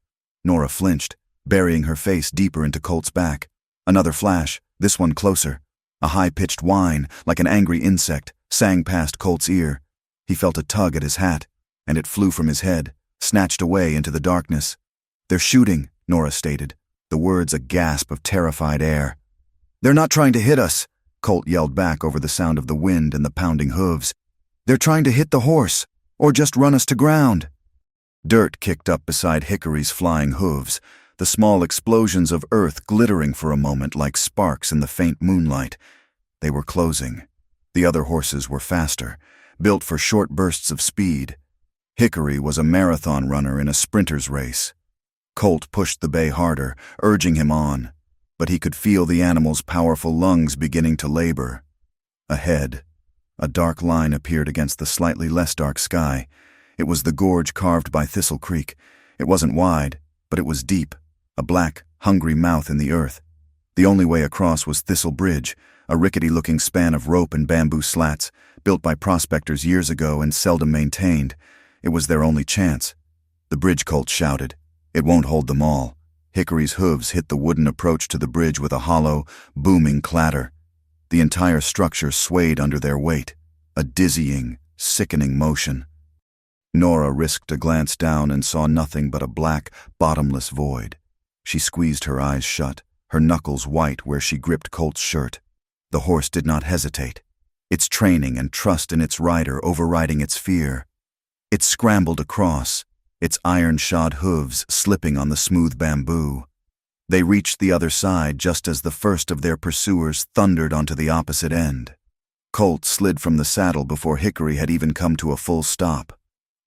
Nora flinched, burying her face deeper into Colt's back. Another flash, this one closer. A high-pitched whine, like an angry insect, sang past Colt's ear. He felt a tug at his hat, and it flew from his head, snatched away into the darkness. "They're shooting," Nora stated, the words a gasp of terrified air. "They're not trying to hit us," Colt yelled back over the sound of the wind and the pounding hooves. "They're trying to hit the horse, or just run us to ground." Dirt kicked up beside Hickory's flying hooves, the small explosions of earth glittering for a moment like sparks in the faint moonlight. They were closing. The other horses were faster, built for short bursts of speed. Hickory was a marathon runner in a sprinter's race. Colt pushed the bay harder, urging him on, but he could feel the animal's powerful lungs beginning to labor. Ahead, a dark line appeared against the slightly less dark sky. It was the gorge carved by Thistle Creek. It wasn't wide, but it was deep, a black, hungry mouth in the earth. The only way across was Thistle Bridge, a rickety-looking span of rope and bamboo slats, built by prospectors years ago and seldom maintained. It was their only chance. The bridge colt shouted, "It won't hold them all." Hickory's hooves hit the wooden approach to the bridge with a hollow, booming clatter. The entire structure swayed under their weight, a dizzying, sickening motion. Nora risked a glance down and saw nothing but a black, bottomless void. She squeezed her eyes shut, her knuckles white where she gripped Colt's shirt. The horse did not hesitate, its training and trust in its rider overriding its fear. It scrambled across, its iron-shod hooves slipping on the smooth bamboo. They reached the other side just as the first of their pursuers thundered onto the opposite end. Colt slid from the saddle before Hickory had even come to a full stop.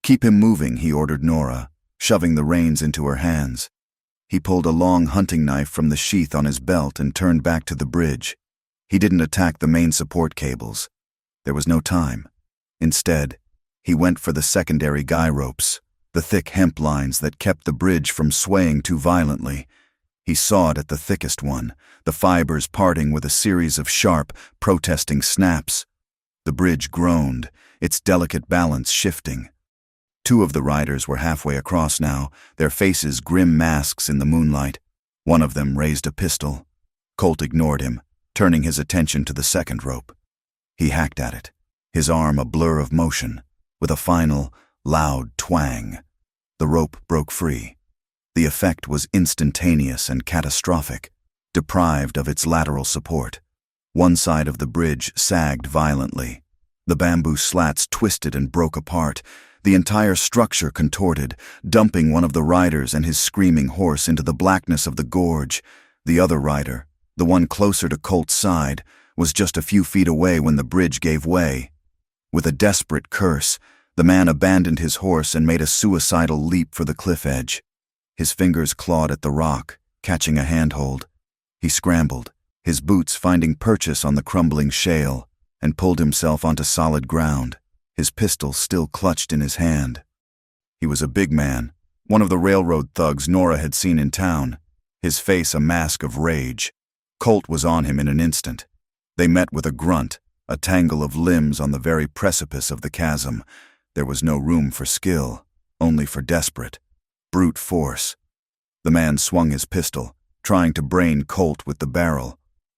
"Keep him moving," he ordered Nora, shoving the reins into her hands. He pulled a long hunting knife from the sheath on his belt and turned back to the bridge. He didn't attack the main support cables. There was no time. Instead, he went for the secondary guy ropes, the thick hemp lines that kept the bridge from swaying too violently. He sawed at the thickest one, the fibers parting with a series of sharp, protesting snaps. The bridge groaned, its delicate balance shifting. Two of the riders were halfway across now, their faces grim masks in the moonlight. One of them raised a pistol. Colt ignored him, turning his attention to the second rope. He hacked at it, his arm a blur of motion, with a final, loud twang. The rope broke free. The effect was instantaneous and catastrophic, deprived of its lateral support. One side of the bridge sagged violently. The bamboo slats twisted and broke apart. The entire structure contorted, dumping one of the riders and his screaming horse into the blackness of the gorge. The other rider, the one closer to Colt's side, was just a few feet away when the bridge gave way. With a desperate curse, the man abandoned his horse and made a suicidal leap for the cliff edge. His fingers clawed at the rock, catching a handhold. He scrambled, his boots finding purchase on the crumbling shale, and pulled himself onto solid ground, his pistol still clutched in his hand. He was a big man, one of the railroad thugs Nora had seen in town, his face a mask of rage. Colt was on him in an instant. They met with a grunt, a tangle of limbs on the very precipice of the chasm. There was no room for skill, only for desperate, brute force. The man swung his pistol, trying to brain Colt with the barrel.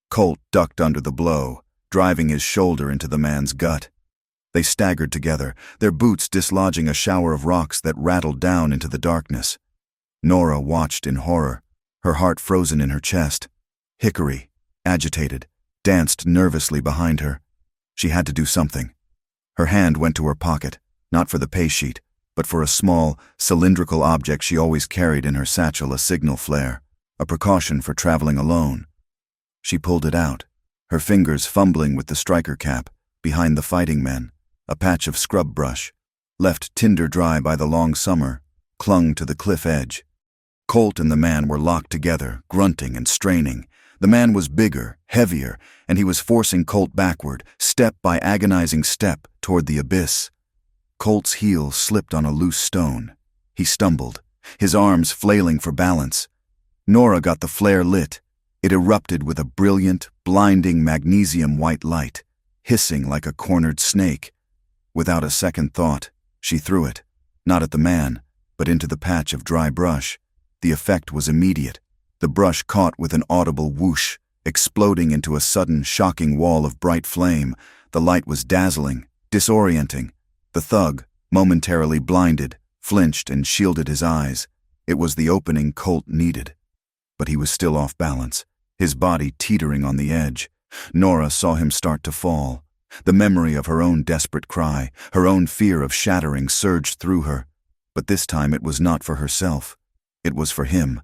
Colt ducked under the blow, driving his shoulder into the man's gut. They staggered together, their boots dislodging a shower of rocks that rattled down into the darkness. Nora watched in horror, her heart frozen in her chest. Hickory, agitated, danced nervously behind her. She had to do something. Her hand went to her pocket, not for the pay sheet, but for a small, cylindrical object she always carried in her satchel, a signal flare, a precaution for traveling alone. She pulled it out, her fingers fumbling with the striker cap, behind the fighting men. A patch of scrub brush, left tinder dry by the long summer, clung to the cliff edge. Colt and the man were locked together, grunting and straining. The man was bigger, heavier, and he was forcing Colt backward, step by agonizing step, toward the abyss. Colt's heel slipped on a loose stone. He stumbled, his arms flailing for balance. Nora got the flare lit. It erupted with a brilliant, blinding magnesium white light, hissing like a cornered snake. Without a second thought, she threw it, not at the man, but into the patch of dry brush. The effect was immediate. The brush caught with an audible whoosh, exploding into a sudden, shocking wall of bright flame. The light was dazzling, disorienting. The thug, momentarily blinded, flinched and shielded his eyes. It was the opening Colt needed. But he was still off balance, his body teetering on the edge. Nora saw him start to fall. The memory of her own desperate cry, her own fear of shattering surged through her. But this time it was not for herself. It was for him.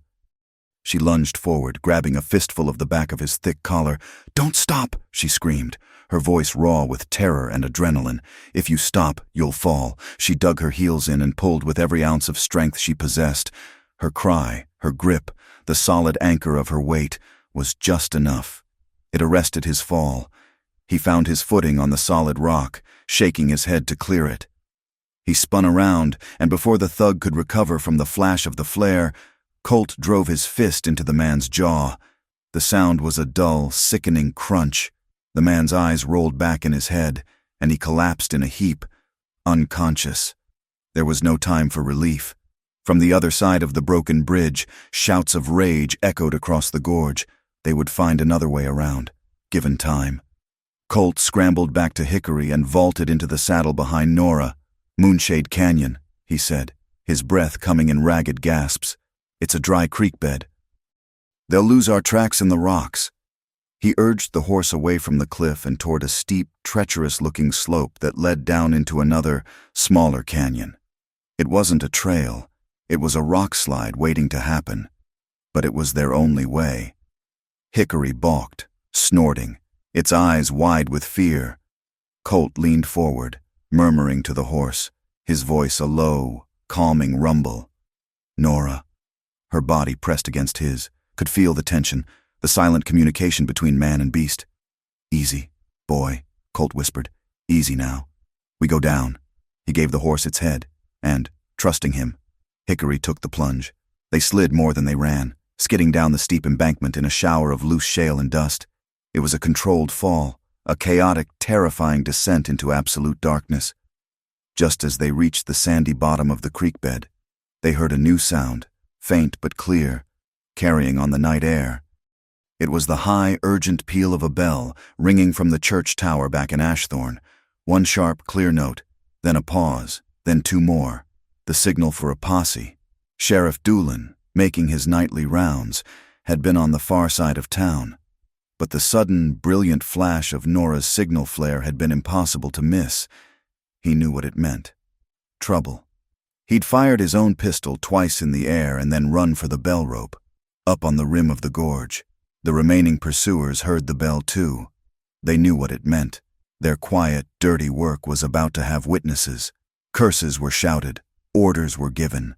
She lunged forward, grabbing a fistful of the back of his thick collar. "Don't stop!" she screamed, her voice raw with terror and adrenaline. "If you stop, you'll fall." She dug her heels in and pulled with every ounce of strength she possessed. Her cry, her grip, the solid anchor of her weight, was just enough. It arrested his fall. He found his footing on the solid rock, shaking his head to clear it. He spun around, and before the thug could recover from the flash of the flare, Colt drove his fist into the man's jaw. The sound was a dull, sickening crunch. The man's eyes rolled back in his head, and he collapsed in a heap, unconscious. There was no time for relief. From the other side of the broken bridge, shouts of rage echoed across the gorge. They would find another way around, given time. Colt scrambled back to Hickory and vaulted into the saddle behind Nora. "Moonshade Canyon," he said, his breath coming in ragged gasps. "It's a dry creek bed. They'll lose our tracks in the rocks." He urged the horse away from the cliff and toward a steep, treacherous-looking slope that led down into another, smaller canyon. It wasn't a trail. It was a rock slide waiting to happen. But it was their only way. Hickory balked, snorting, its eyes wide with fear. Colt leaned forward, murmuring to the horse, his voice a low, calming rumble. Nora. Her body pressed against his, could feel the tension, the silent communication between man and beast. "Easy, boy," Colt whispered. "Easy now. We go down." He gave the horse its head, and, trusting him, Hickory took the plunge. They slid more than they ran, skidding down the steep embankment in a shower of loose shale and dust. It was a controlled fall, a chaotic, terrifying descent into absolute darkness. Just as they reached the sandy bottom of the creek bed, they heard a new sound, faint but clear, carrying on the night air. It was the high, urgent peal of a bell ringing from the church tower back in Ashthorne. One sharp, clear note, then a pause, then two more. The signal for a posse. Sheriff Doolin, making his nightly rounds, had been on the far side of town. But the sudden, brilliant flash of Nora's signal flare had been impossible to miss. He knew what it meant. Trouble. He'd fired his own pistol twice in the air and then run for the bell rope, up on the rim of the gorge. The remaining pursuers heard the bell too. They knew what it meant. Their quiet, dirty work was about to have witnesses. Curses were shouted. Orders were given.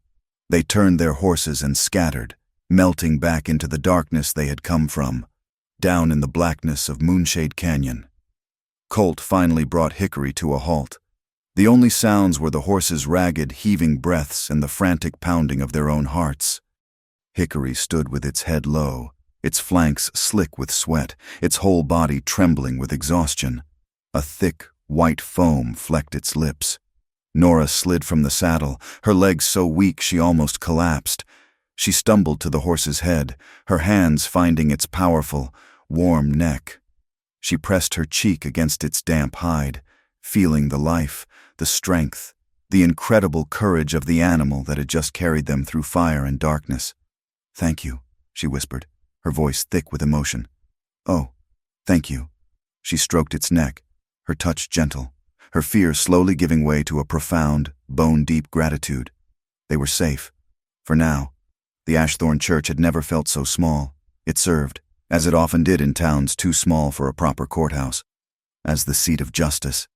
They turned their horses and scattered, melting back into the darkness they had come from, down in the blackness of Moonshade Canyon. Colt finally brought Hickory to a halt. The only sounds were the horses' ragged, heaving breaths and the frantic pounding of their own hearts. Hickory stood with its head low, its flanks slick with sweat, its whole body trembling with exhaustion. A thick, white foam flecked its lips. Nora slid from the saddle, her legs so weak she almost collapsed. She stumbled to the horse's head, her hands finding its powerful, warm neck. She pressed her cheek against its damp hide, feeling the life, the strength, the incredible courage of the animal that had just carried them through fire and darkness. "Thank you," she whispered, her voice thick with emotion. "Oh, thank you." She stroked its neck, her touch gentle, her fear slowly giving way to a profound, bone-deep gratitude. They were safe. For now. The Ashthorn Church had never felt so small. It served, as it often did in towns too small for a proper courthouse, as the seat of justice.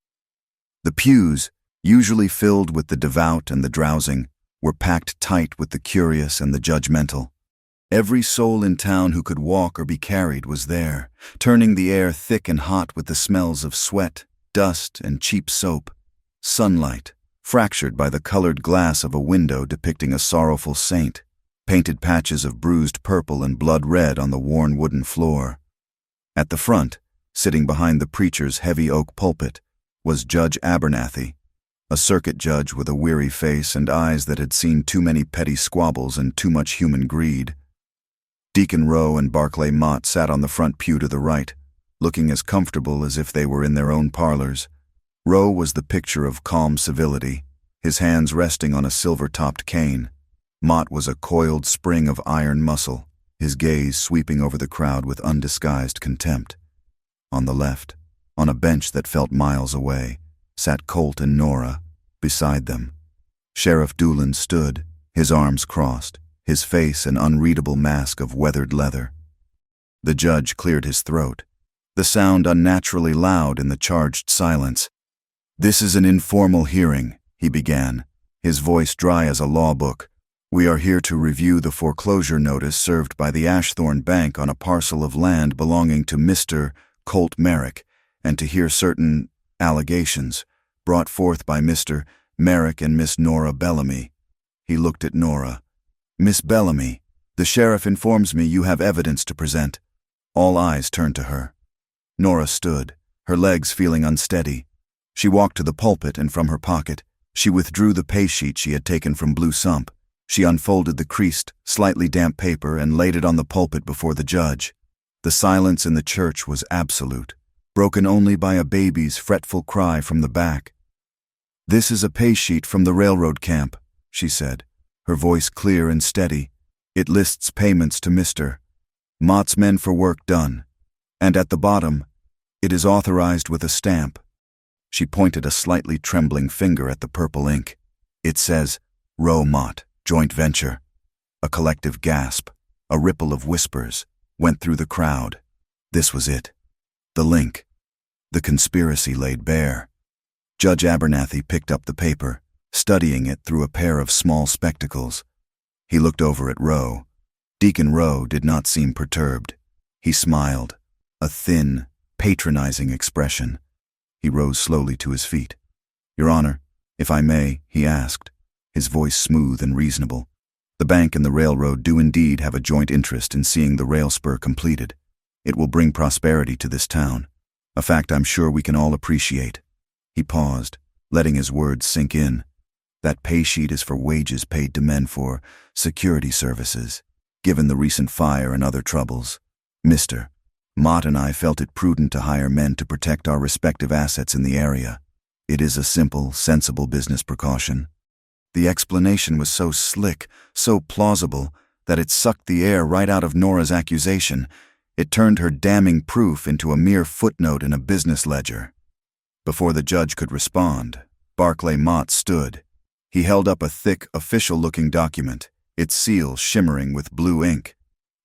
The pews, usually filled with the devout and the drowsing, were packed tight with the curious and the judgmental. Every soul in town who could walk or be carried was there, turning the air thick and hot with the smells of sweat, dust, and cheap soap. Sunlight, fractured by the colored glass of a window depicting a sorrowful saint, painted patches of bruised purple and blood red on the worn wooden floor. At the front, sitting behind the preacher's heavy oak pulpit, was Judge Abernathy, a circuit judge with a weary face and eyes that had seen too many petty squabbles and too much human greed. Deacon Rowe and Barclay Mott sat on the front pew to the right, looking as comfortable as if they were in their own parlors. Rowe was the picture of calm civility, his hands resting on a silver-topped cane. Mott was a coiled spring of iron muscle, his gaze sweeping over the crowd with undisguised contempt. On the left, on a bench that felt miles away, sat Colt and Nora, beside them. Sheriff Doolan stood, his arms crossed, his face an unreadable mask of weathered leather. The judge cleared his throat, the sound unnaturally loud in the charged silence. "This is an informal hearing," he began, his voice dry as a law book. "We are here to review the foreclosure notice served by the Ashthorn Bank on a parcel of land belonging to Mr. Colt Merrick, and to hear certain allegations brought forth by Mr. Merrick and Miss Nora Bellamy." He looked at Nora. "Miss Bellamy, the sheriff informs me you have evidence to present." All eyes turned to her. Nora stood, her legs feeling unsteady. She walked to the pulpit, and from her pocket, she withdrew the pay sheet she had taken from Blue Sump. She unfolded the creased, slightly damp paper and laid it on the pulpit before the judge. The silence in the church was absolute, broken only by a baby's fretful cry from the back. "This is a pay sheet from the railroad camp," she said, her voice clear and steady. "It lists payments to Mr. Mott's men for work done, and at the bottom, it is authorized with a stamp." She pointed a slightly trembling finger at the purple ink. "It says, Rowe Mott, Joint Venture." A collective gasp, a ripple of whispers, went through the crowd. This was it. The link. The conspiracy laid bare. Judge Abernathy picked up the paper, studying it through a pair of small spectacles. He looked over at Rowe. Deacon Rowe did not seem perturbed. He smiled, a thin, patronizing expression. He rose slowly to his feet. "Your Honor, if I may," he asked, his voice smooth and reasonable. "The bank and the railroad do indeed have a joint interest in seeing the rail spur completed. It will bring prosperity to this town, a fact I'm sure we can all appreciate." He paused, letting his words sink in. "That pay sheet is for wages paid to men for security services, given the recent fire and other troubles. Mr. Mott and I felt it prudent to hire men to protect our respective assets in the area. It is a simple, sensible business precaution." The explanation was so slick, so plausible, that it sucked the air right out of Nora's accusation. It turned her damning proof into a mere footnote in a business ledger. Before the judge could respond, Barclay Mott stood. He held up a thick, official-looking document, its seal shimmering with blue ink.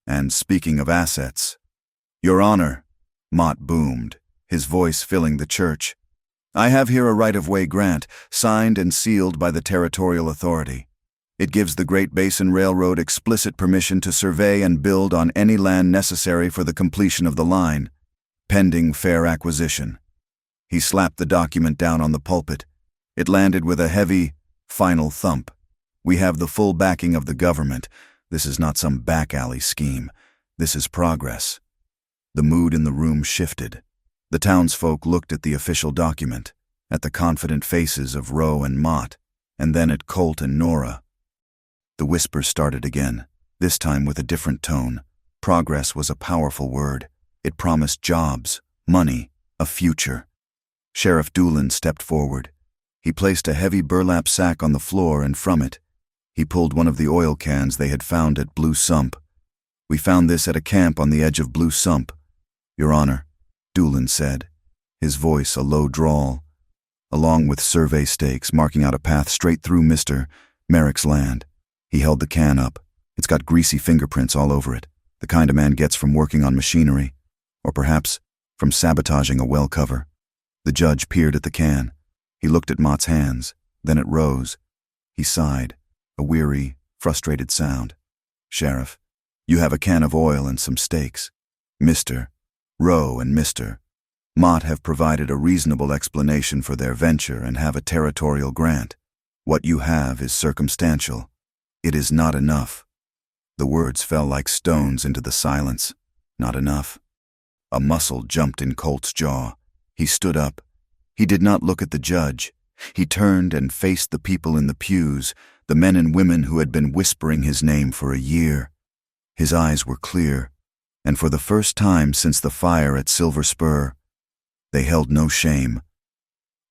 "And speaking of assets..." "Your Honor," Mott boomed, his voice filling the church, "I have here a right-of-way grant, signed and sealed by the territorial authority. It gives the Great Basin Railroad explicit permission to survey and build on any land necessary for the completion of the line, pending fair acquisition." He slapped the document down on the pulpit. It landed with a heavy, final thump. "We have the full backing of the government. This is not some back-alley scheme. This is progress." The mood in the room shifted. The townsfolk looked at the official document, at the confident faces of Rowe and Mott, and then at Colt and Nora. The whispers started again, this time with a different tone. Progress was a powerful word. It promised jobs, money, a future. Sheriff Doolin stepped forward. He placed a heavy burlap sack on the floor, and from it, he pulled one of the oil cans they had found at Blue Sump. "We found this at a camp on the edge of Blue Sump, Your Honor," Doolin said, his voice a low drawl, along with survey stakes marking out a path straight through Mr. Merrick's land. He held the can up. "It's got greasy fingerprints all over it, the kind a man gets from working on machinery, or perhaps from sabotaging a well cover." The judge peered at the can. He looked at Mott's hands, then at Rose. He sighed, a weary, frustrated sound. "Sheriff, you have a can of oil and some steaks. Mr. Rowe and Mr. Mott have provided a reasonable explanation for their venture and have a territorial grant. What you have is circumstantial. It is not enough." The words fell like stones into the silence. Not enough. A muscle jumped in Colt's jaw. He stood up. He did not look at the judge. He turned and faced the people in the pews, the men and women who had been whispering his name for a year. His eyes were clear, and for the first time since the fire at Silver Spur, they held no shame.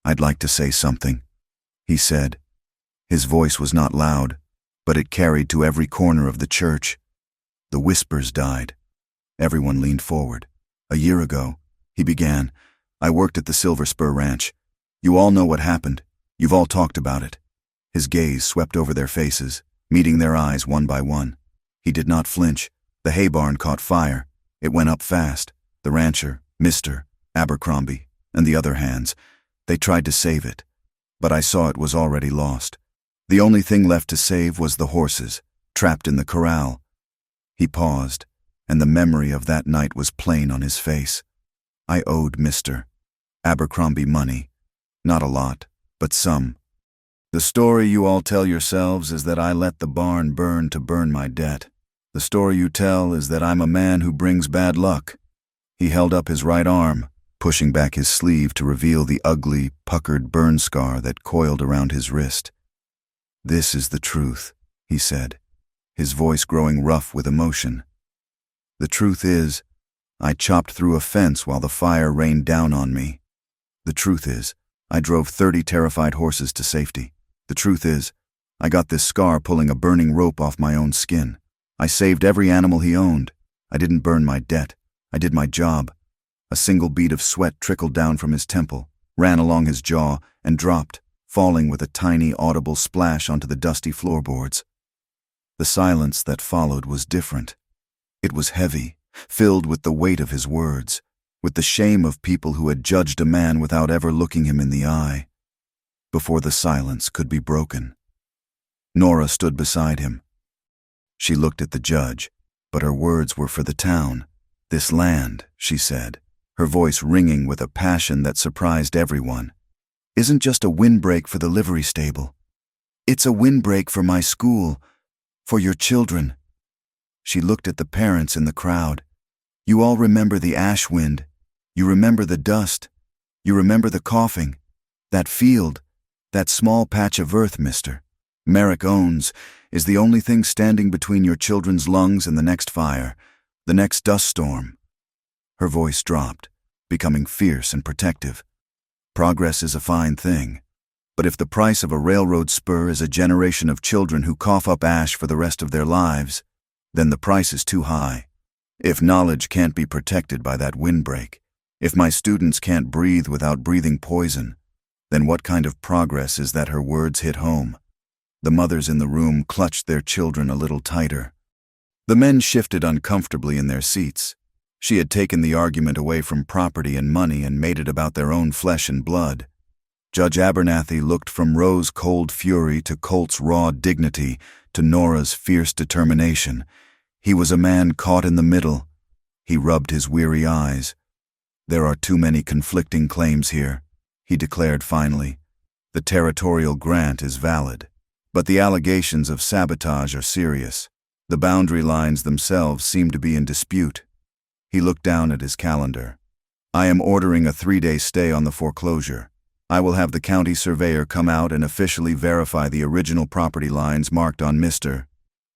"I'd like to say something," he said. His voice was not loud, but it carried to every corner of the church. The whispers died. Everyone leaned forward. "A year ago," he began, "I worked at the Silver Spur Ranch. You all know what happened. You've all talked about it." His gaze swept over their faces, meeting their eyes one by one. He did not flinch. The hay barn caught fire. It went up fast. The rancher, Mr. Abercrombie, and the other hands, they tried to save it. But I saw it was already lost. The only thing left to save was the horses, trapped in the corral. He paused, and the memory of that night was plain on his face. I owed Mr. Abercrombie money. Not a lot, but some. The story you all tell yourselves is that I let the barn burn to burn my debt. The story you tell is that I'm a man who brings bad luck. He held up his right arm, pushing back his sleeve to reveal the ugly, puckered burn scar that coiled around his wrist. "This is the truth," he said, his voice growing rough with emotion. "The truth is, I chopped through a fence while the fire rained down on me. The truth is, I drove 30 terrified horses to safety. The truth is, I got this scar pulling a burning rope off my own skin. I saved every animal he owned. I didn't burn my debt. I did my job." A single bead of sweat trickled down from his temple, ran along his jaw, and dropped, falling with a tiny, audible splash onto the dusty floorboards. The silence that followed was different. It was heavy, filled with the weight of his words, with the shame of people who had judged a man without ever looking him in the eye. Before the silence could be broken, Nora stood beside him. She looked at the judge, but her words were for the town. "This land," she said, her voice ringing with a passion that surprised everyone, "isn't just a windbreak for the livery stable. It's a windbreak for my school, for your children." She looked at the parents in the crowd. "You all remember the ash wind. You remember the dust. You remember the coughing. That field, that small patch of earth Mr. Merrick owns, is the only thing standing between your children's lungs and the next fire, the next dust storm." Her voice dropped, becoming fierce and protective. "Progress is a fine thing, but if the price of a railroad spur is a generation of children who cough up ash for the rest of their lives, then the price is too high. If knowledge can't be protected by that windbreak, if my students can't breathe without breathing poison, then what kind of progress is that?" Her words hit home. The mothers in the room clutched their children a little tighter. The men shifted uncomfortably in their seats. She had taken the argument away from property and money and made it about their own flesh and blood. Judge Abernathy looked from Roe's cold fury to Colt's raw dignity to Nora's fierce determination. He was a man caught in the middle. He rubbed his weary eyes. "There are too many conflicting claims here," he declared finally. "The territorial grant is valid, but the allegations of sabotage are serious. The boundary lines themselves seem to be in dispute." He looked down at his calendar. "I am ordering a 3-day stay on the foreclosure. I will have the county surveyor come out and officially verify the original property lines marked on Mr.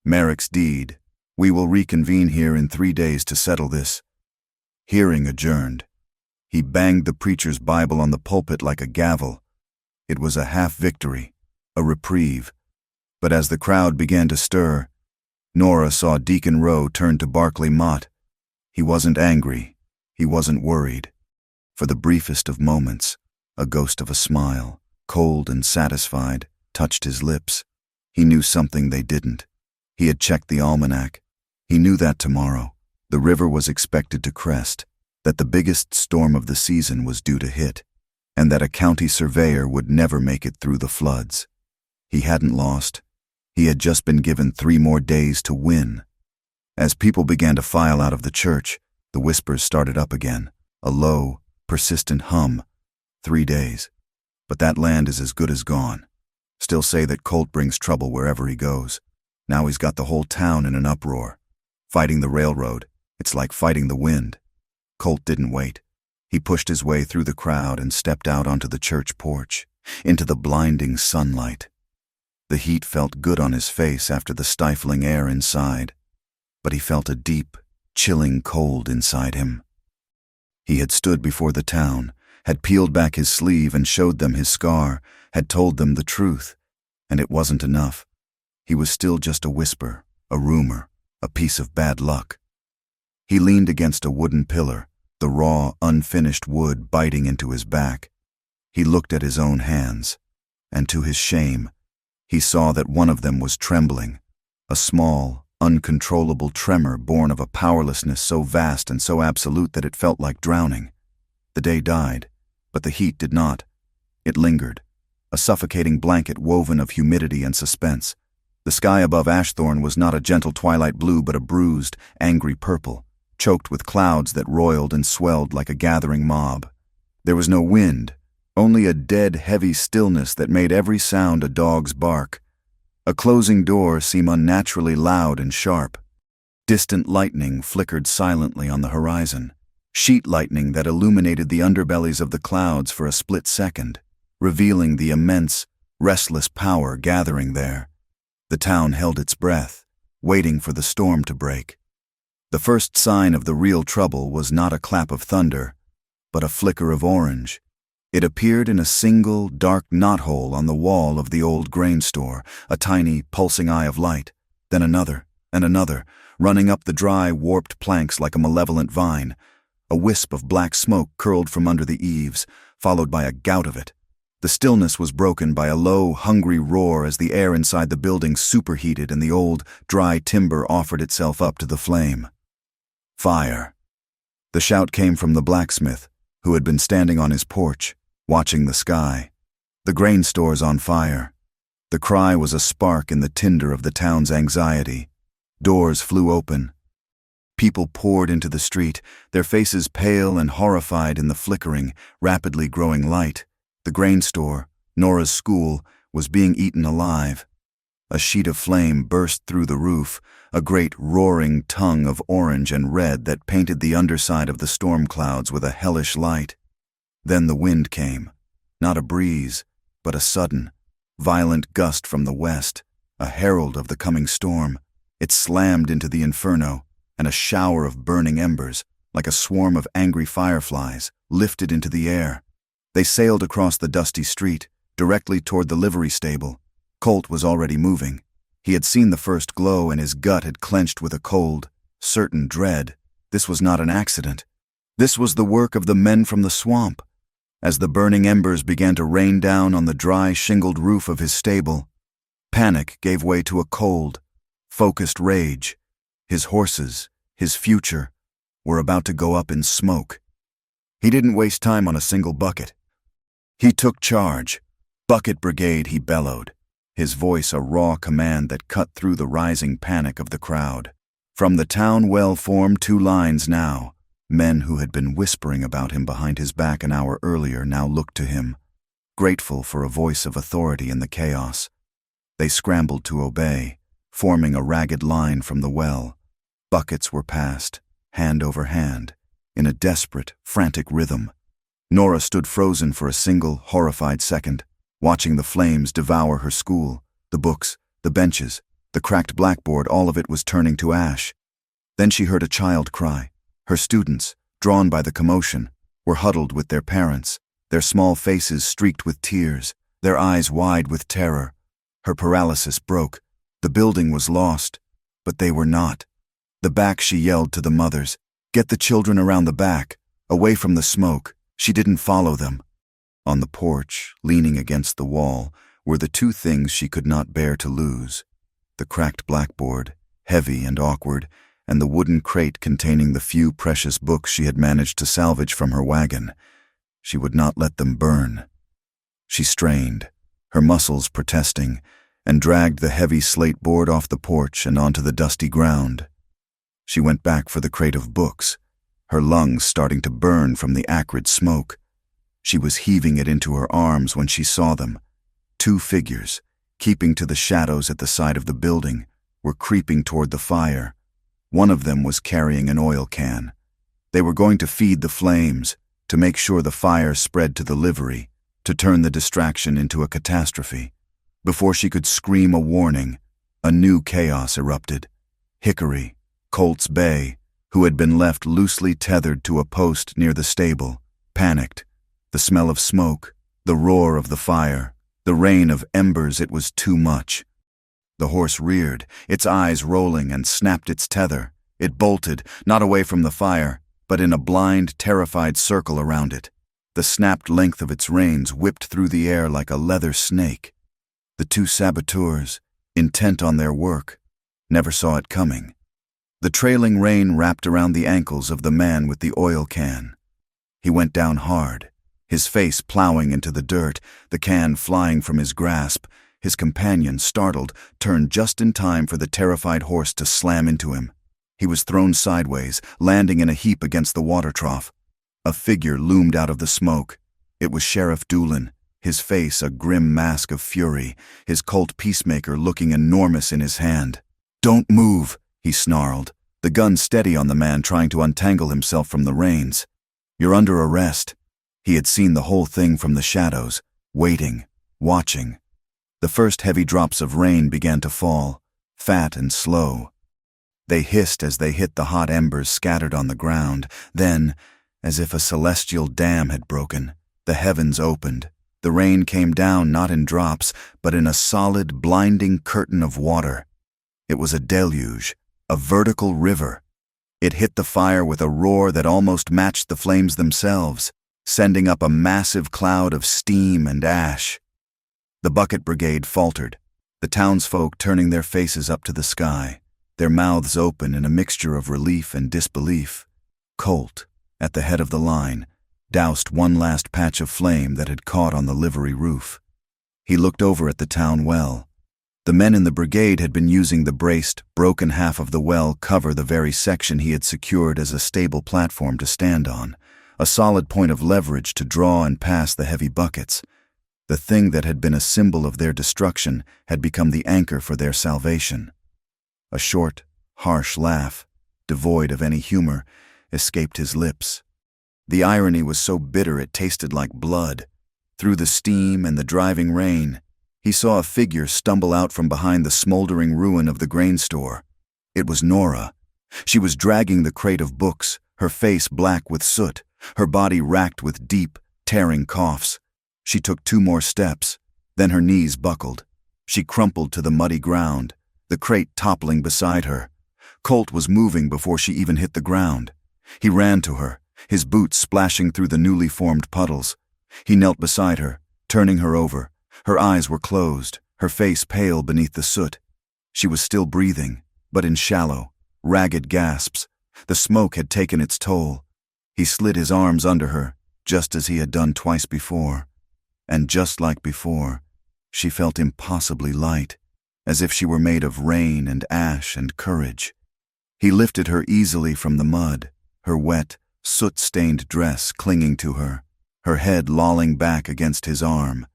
Merrick's deed. We will reconvene here in 3 days to settle this." Hearing adjourned. He banged the preacher's Bible on the pulpit like a gavel. It was a half-victory, a reprieve. But as the crowd began to stir, Nora saw Deacon Rowe turn to Barclay Mott. He wasn't angry. He wasn't worried. For the briefest of moments, a ghost of a smile, cold and satisfied, touched his lips. He knew something they didn't. He had checked the almanac. He knew that tomorrow, the river was expected to crest, that the biggest storm of the season was due to hit, and that a county surveyor would never make it through the floods. He hadn't lost. He had just been given 3 more days to win. As people began to file out of the church, the whispers started up again, a low, persistent hum. 3 days. But that land is as good as gone. Still say that Colt brings trouble wherever he goes. Now he's got the whole town in an uproar. Fighting the railroad, it's like fighting the wind. Colt didn't wait. He pushed his way through the crowd and stepped out onto the church porch, into the blinding sunlight. The heat felt good on his face after the stifling air inside, but he felt a deep, chilling cold inside him. He had stood before the town, had peeled back his sleeve and showed them his scar, had told them the truth, and it wasn't enough. He was still just a whisper, a rumor, a piece of bad luck. He leaned against a wooden pillar, the raw, unfinished wood biting into his back. He looked at his own hands, and to his shame, he saw that one of them was trembling, a small, uncontrollable tremor born of a powerlessness so vast and so absolute that it felt like drowning. The day died, but the heat did not. It lingered, a suffocating blanket woven of humidity and suspense. The sky above Ashthorne was not a gentle twilight blue but a bruised, angry purple, choked with clouds that roiled and swelled like a gathering mob. There was no wind, only a dead, heavy stillness that made every sound a dog's bark. A closing door seemed unnaturally loud and sharp. Distant lightning flickered silently on the horizon, sheet lightning that illuminated the underbellies of the clouds for a split second, revealing the immense, restless power gathering there. The town held its breath, waiting for the storm to break. The first sign of the real trouble was not a clap of thunder, but a flicker of orange. It appeared in a single, dark knothole on the wall of the old grain store, a tiny, pulsing eye of light, then another, and another, running up the dry, warped planks like a malevolent vine. A wisp of black smoke curled from under the eaves, followed by a gout of it. The stillness was broken by a low, hungry roar as the air inside the building superheated and the old, dry timber offered itself up to the flame. Fire. The shout came from the blacksmith, who had been standing on his porch, watching the sky. The grain store's on fire. The cry was a spark in the tinder of the town's anxiety. Doors flew open. People poured into the street, their faces pale and horrified in the flickering, rapidly growing light. The grain store, Nora's school, was being eaten alive. A sheet of flame burst through the roof, a great roaring tongue of orange and red that painted the underside of the storm clouds with a hellish light. Then the wind came, not a breeze, but a sudden, violent gust from the west, a herald of the coming storm. It slammed into the inferno, and a shower of burning embers, like a swarm of angry fireflies, lifted into the air. They sailed across the dusty street, directly toward the livery stable. Colt was already moving. He had seen the first glow and his gut had clenched with a cold, certain dread. This was not an accident. This was the work of the men from the swamp. As the burning embers began to rain down on the dry, shingled roof of his stable, panic gave way to a cold, focused rage. His horses, his future, were about to go up in smoke. He didn't waste time on a single bucket. He took charge. "Bucket brigade," he bellowed, his voice a raw command that cut through the rising panic of the crowd. From the town well formed 2 lines now. Men who had been whispering about him behind his back an hour earlier now looked to him, grateful for a voice of authority in the chaos. They scrambled to obey, forming a ragged line from the well. Buckets were passed, hand over hand, in a desperate, frantic rhythm. Nora stood frozen for a single, horrified second, watching the flames devour her school, the books, the benches, the cracked blackboard. All of it was turning to ash. Then she heard a child cry. Her students, drawn by the commotion, were huddled with their parents, their small faces streaked with tears, their eyes wide with terror. Her paralysis broke. The building was lost, but they were not. The back, she yelled to the mothers. Get the children around the back, away from the smoke. She didn't follow them. On the porch, leaning against the wall, were the two things she could not bear to lose: the cracked blackboard, heavy and awkward, and the wooden crate containing the few precious books she had managed to salvage from her wagon. She would not let them burn. She strained, her muscles protesting, and dragged the heavy slate board off the porch and onto the dusty ground. She went back for the crate of books, her lungs starting to burn from the acrid smoke. She was heaving it into her arms when she saw them. Two figures, keeping to the shadows at the side of the building, were creeping toward the fire. One of them was carrying an oil can. They were going to feed the flames, to make sure the fire spread to the livery, to turn the distraction into a catastrophe. Before she could scream a warning, a new chaos erupted. Hickory, Colt's bay, who had been left loosely tethered to a post near the stable, panicked. The smell of smoke, the roar of the fire, the rain of embers, it was too much. The horse reared, its eyes rolling, and snapped its tether. It bolted, not away from the fire, but in a blind, terrified circle around it. The snapped length of its reins whipped through the air like a leather snake. The two saboteurs, intent on their work, never saw it coming. The trailing rein wrapped around the ankles of the man with the oil can. He went down hard, his face plowing into the dirt, the can flying from his grasp. His companion, startled, turned just in time for the terrified horse to slam into him. He was thrown sideways, landing in a heap against the water trough. A figure loomed out of the smoke. It was Sheriff Doolin, his face a grim mask of fury, his Colt peacemaker looking enormous in his hand. "Don't move," he snarled, the gun steady on the man trying to untangle himself from the reins. "You're under arrest." He had seen the whole thing from the shadows, waiting, watching. The first heavy drops of rain began to fall, fat and slow. They hissed as they hit the hot embers scattered on the ground. Then, as if a celestial dam had broken, the heavens opened. The rain came down not in drops, but in a solid, blinding curtain of water. It was a deluge, a vertical river. It hit the fire with a roar that almost matched the flames themselves, sending up a massive cloud of steam and ash. The bucket brigade faltered, the townsfolk turning their faces up to the sky, their mouths open in a mixture of relief and disbelief. Colt, at the head of the line, doused one last patch of flame that had caught on the livery roof. He looked over at the town well. The men in the brigade had been using the braced, broken half of the well cover the very section he had secured as a stable platform to stand on, a solid point of leverage to draw and pass the heavy buckets. The thing that had been a symbol of their destruction had become the anchor for their salvation. A short, harsh laugh, devoid of any humor, escaped his lips. The irony was so bitter it tasted like blood. Through the steam and the driving rain, he saw a figure stumble out from behind the smoldering ruin of the grain store. It was Nora. She was dragging the crate of books, her face black with soot, her body racked with deep, tearing coughs. She took 2 more steps, then her knees buckled. She crumpled to the muddy ground, the crate toppling beside her. Colt was moving before she even hit the ground. He ran to her, his boots splashing through the newly formed puddles. He knelt beside her, turning her over. Her eyes were closed, her face pale beneath the soot. She was still breathing, but in shallow, ragged gasps. The smoke had taken its toll. He slid his arms under her, just as he had done twice before. And just like before, she felt impossibly light, as if she were made of rain and ash and courage. He lifted her easily from the mud, her wet, soot-stained dress clinging to her, her head lolling back against his arm.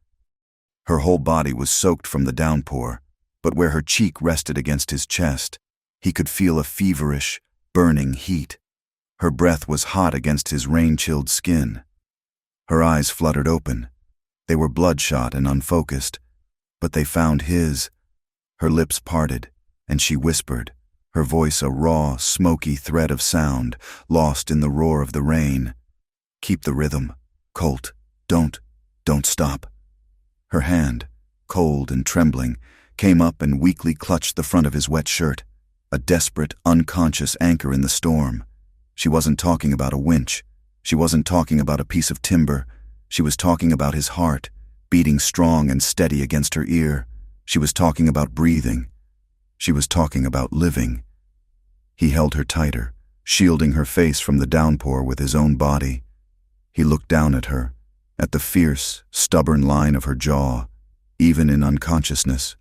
Her whole body was soaked from the downpour, but where her cheek rested against his chest, he could feel a feverish, burning heat. Her breath was hot against his rain-chilled skin. Her eyes fluttered open. They were bloodshot and unfocused, but they found his. Her lips parted, and she whispered, her voice a raw, smoky thread of sound, lost in the roar of the rain. Keep the rhythm. Colt, don't stop. Her hand, cold and trembling, came up and weakly clutched the front of his wet shirt, a desperate, unconscious anchor in the storm. She wasn't talking about a winch. She wasn't talking about a piece of timber. She was talking about his heart, beating strong and steady against her ear. She was talking about breathing. She was talking about living. He held her tighter, shielding her face from the downpour with his own body. He looked down at her, at the fierce, stubborn line of her jaw, even in unconsciousness.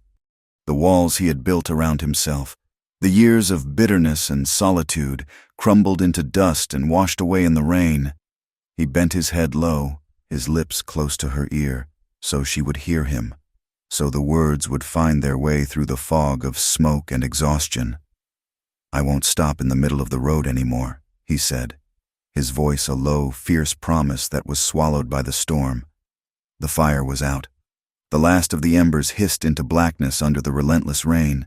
The walls he had built around himself, the years of bitterness and solitude, crumbled into dust and washed away in the rain. He bent his head low, his lips close to her ear, so she would hear him, so the words would find their way through the fog of smoke and exhaustion. "I won't stop in the middle of the road anymore," he said, his voice a low, fierce promise that was swallowed by the storm. The fire was out. The last of the embers hissed into blackness under the relentless rain.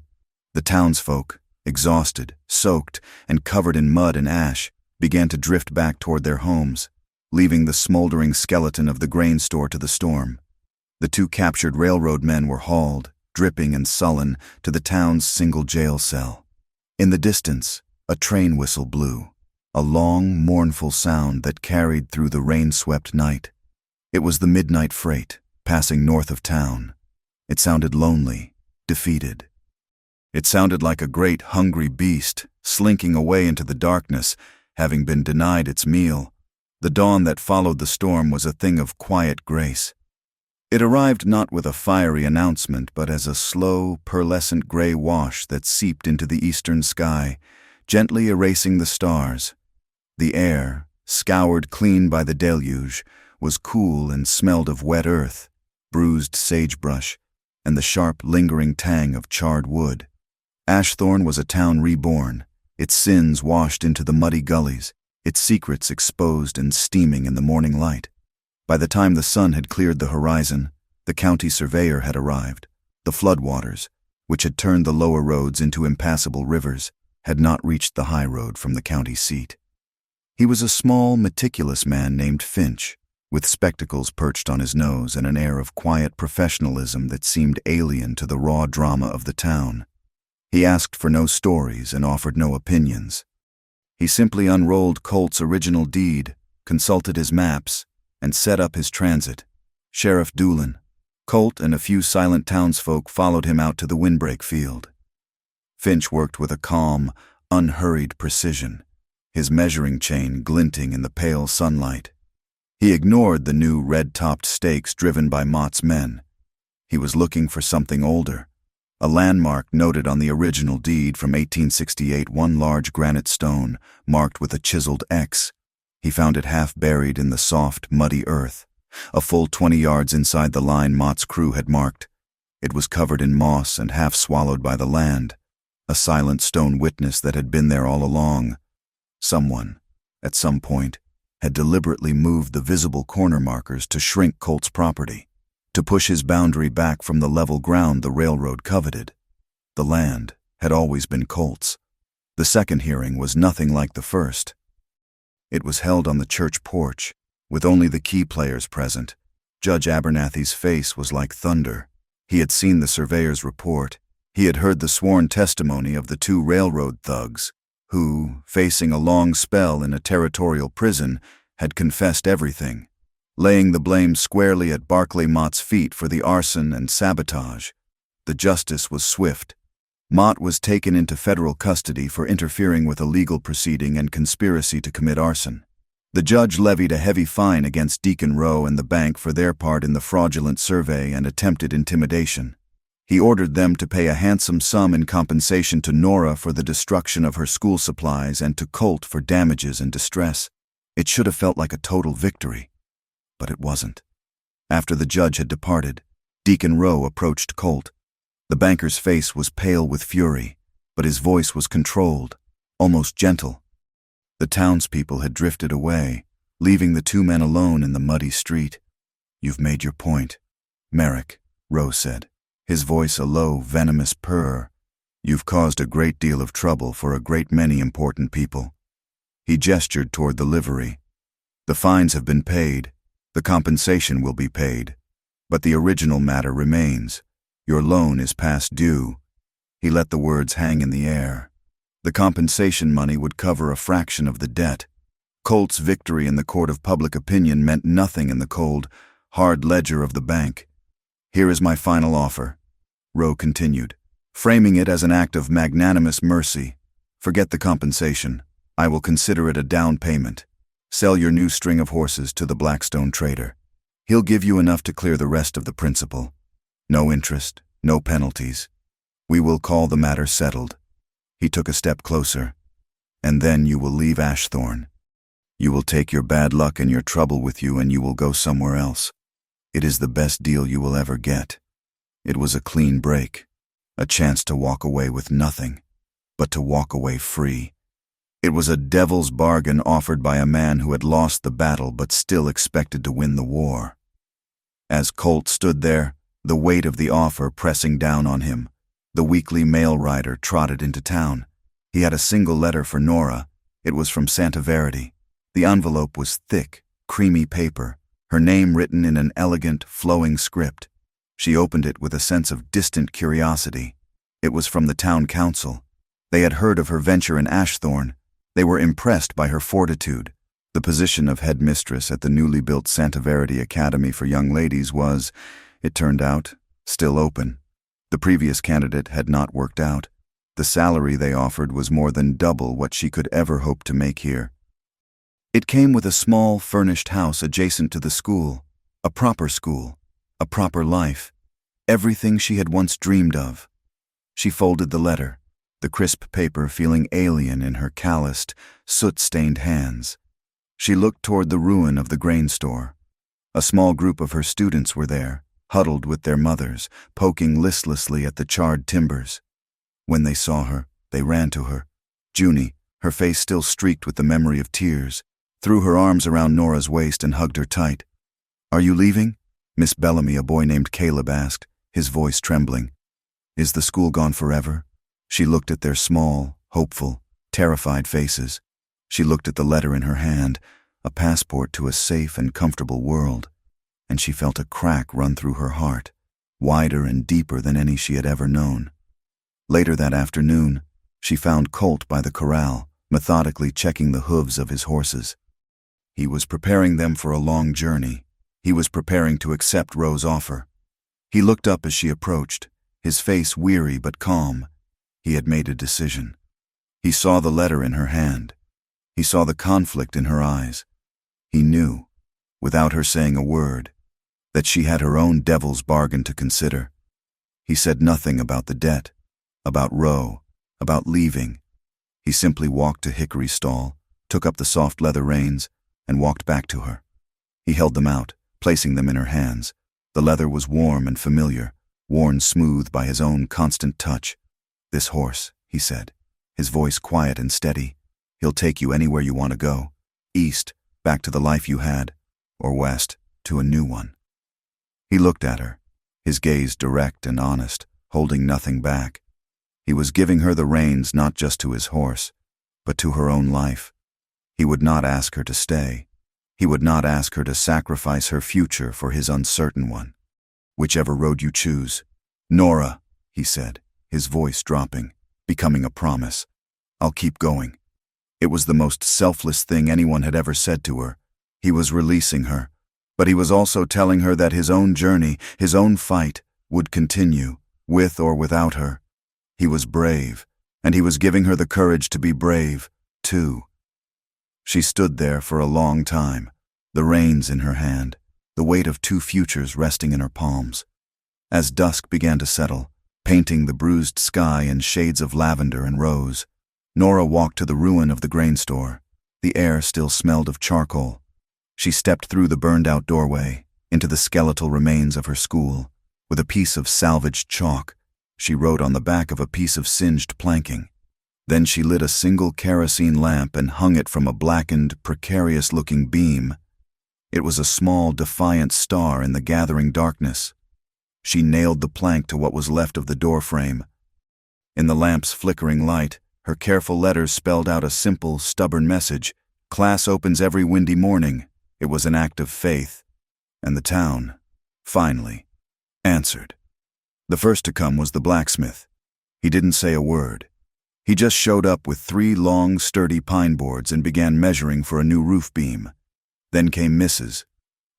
The townsfolk, exhausted, soaked, and covered in mud and ash, began to drift back toward their homes, leaving the smoldering skeleton of the grain store to the storm. The two captured railroad men were hauled, dripping and sullen, to the town's single jail cell. In the distance, a train whistle blew, a long, mournful sound that carried through the rain-swept night. It was the midnight freight, passing north of town. It sounded lonely, defeated. It sounded like a great, hungry beast, slinking away into the darkness, having been denied its meal. The dawn that followed the storm was a thing of quiet grace. It arrived not with a fiery announcement, but as a slow, pearlescent gray wash that seeped into the eastern sky, gently erasing the stars. The air, scoured clean by the deluge, was cool and smelled of wet earth, bruised sagebrush, and the sharp, lingering tang of charred wood. Ashthorne was a town reborn, its sins washed into the muddy gullies, its secrets exposed and steaming in the morning light. By the time the sun had cleared the horizon, the county surveyor had arrived. The floodwaters, which had turned the lower roads into impassable rivers, had not reached the high road from the county seat. He was a small, meticulous man named Finch, with spectacles perched on his nose and an air of quiet professionalism that seemed alien to the raw drama of the town. He asked for no stories and offered no opinions. He simply unrolled Colt's original deed, consulted his maps, and set up his transit. Sheriff Doolin, Colt, and a few silent townsfolk followed him out to the windbreak field. Finch worked with a calm, unhurried precision, his measuring chain glinting in the pale sunlight. He ignored the new red-topped stakes driven by Mott's men. He was looking for something older, a landmark noted on the original deed from 1868, one large granite stone, marked with a chiseled X. He found it half buried in the soft, muddy earth, a full 20 yards inside the line Mott's crew had marked. It was covered in moss and half swallowed by the land, a silent stone witness that had been there all along. Someone, at some point, had deliberately moved the visible corner markers to shrink Colt's property, to push his boundary back from the level ground the railroad coveted. The land had always been Colt's. The second hearing was nothing like the first. It was held on the church porch, with only the key players present. Judge Abernathy's face was like thunder. He had seen the surveyor's report. He had heard the sworn testimony of the two railroad thugs, who, facing a long spell in a territorial prison, had confessed everything, laying the blame squarely at Barclay Mott's feet for the arson and sabotage. The justice was swift. Mott was taken into federal custody for interfering with a legal proceeding and conspiracy to commit arson. The judge levied a heavy fine against Deacon Rowe and the bank for their part in the fraudulent survey and attempted intimidation. He ordered them to pay a handsome sum in compensation to Nora for the destruction of her school supplies and to Colt for damages and distress. It should have felt like a total victory, but it wasn't. After the judge had departed, Deacon Rowe approached Colt. The banker's face was pale with fury, but his voice was controlled, almost gentle. The townspeople had drifted away, leaving the two men alone in the muddy street. "You've made your point, Merrick," Rowe said, his voice a low, venomous purr. "You've caused a great deal of trouble for a great many important people." He gestured toward the livery. The fines have been paid. The compensation will be paid. But the original matter remains. Your loan is past due." He let the words hang in the air. The compensation money would cover a fraction of the debt. Colt's victory in the court of public opinion meant nothing in the cold, hard ledger of the bank. "Here is my final offer," Rowe continued, framing it as an act of magnanimous mercy. "Forget the compensation. I will consider it a down payment. Sell your new string of horses to the Blackstone trader. He'll give you enough to clear the rest of the principal. No interest, no penalties. We will call the matter settled." He took a step closer. "And then you will leave Ashthorne. You will take your bad luck and your trouble with you, and you will go somewhere else. It is the best deal you will ever get." It was a clean break, a chance to walk away with nothing, but to walk away free. It was a devil's bargain offered by a man who had lost the battle but still expected to win the war. As Colt stood there, the weight of the offer pressing down on him, the weekly mail rider trotted into town. He had a single letter for Nora. It was from Santa Verity. The envelope was thick, creamy paper, her name written in an elegant, flowing script. She opened it with a sense of distant curiosity. It was from the town council. They had heard of her venture in Ashthorne. They were impressed by her fortitude. The position of headmistress at the newly built Santa Verity Academy for Young Ladies was, it turned out, still open. The previous candidate had not worked out. The salary they offered was more than double what she could ever hope to make here. It came with a small, furnished house adjacent to the school, a proper life, everything she had once dreamed of. She folded the letter, the crisp paper feeling alien in her calloused, soot-stained hands. She looked toward the ruin of the grain store. A small group of her students were there, huddled with their mothers, poking listlessly at the charred timbers. When they saw her, they ran to her. Junie, her face still streaked with the memory of tears, threw her arms around Nora's waist and hugged her tight. "Are you leaving?" Miss Bellamy, a boy named Caleb, asked, his voice trembling. "Is the school gone forever?" She looked at their small, hopeful, terrified faces. She looked at the letter in her hand, a passport to a safe and comfortable world, and she felt a crack run through her heart, wider and deeper than any she had ever known. Later that afternoon, she found Colt by the corral, methodically checking the hooves of his horses. He was preparing them for a long journey. He was preparing to accept Rowe's offer. He looked up as she approached, his face weary but calm. He had made a decision. He saw the letter in her hand. He saw the conflict in her eyes. He knew, without her saying a word, that she had her own devil's bargain to consider. He said nothing about the debt, about Rowe, about leaving. He simply walked to Hickory's stall, took up the soft leather reins, and walked back to her. He held them out, placing them in her hands. The leather was warm and familiar, worn smooth by his own constant touch. "This horse," he said, his voice quiet and steady. "He'll take you anywhere you want to go. East, back to the life you had, or west, to a new one." He looked at her, his gaze direct and honest, holding nothing back. He was giving her the reins not just to his horse, but to her own life. He would not ask her to stay. He would not ask her to sacrifice her future for his uncertain one. "Whichever road you choose." "Nora," he said, his voice dropping, becoming a promise, "I'll keep going." It was the most selfless thing anyone had ever said to her. He was releasing her, but he was also telling her that his own journey, his own fight, would continue, with or without her. He was brave, and he was giving her the courage to be brave, too. She stood there for a long time, the reins in her hand, the weight of two futures resting in her palms. As dusk began to settle, painting the bruised sky in shades of lavender and rose, Nora walked to the ruin of the grain store. The air still smelled of charcoal. She stepped through the burned-out doorway, into the skeletal remains of her school. With a piece of salvaged chalk, she wrote on the back of a piece of singed planking. Then she lit a single kerosene lamp and hung it from a blackened, precarious-looking beam. It was a small, defiant star in the gathering darkness. She nailed the plank to what was left of the doorframe. In the lamp's flickering light, her careful letters spelled out a simple, stubborn message: "Class opens every windy morning. It was an act of faith, and the town, finally, answered. The first to come was the blacksmith. He didn't say a word. He just showed up with 3 long, sturdy pine boards and began measuring for a new roof beam. Then came Mrs.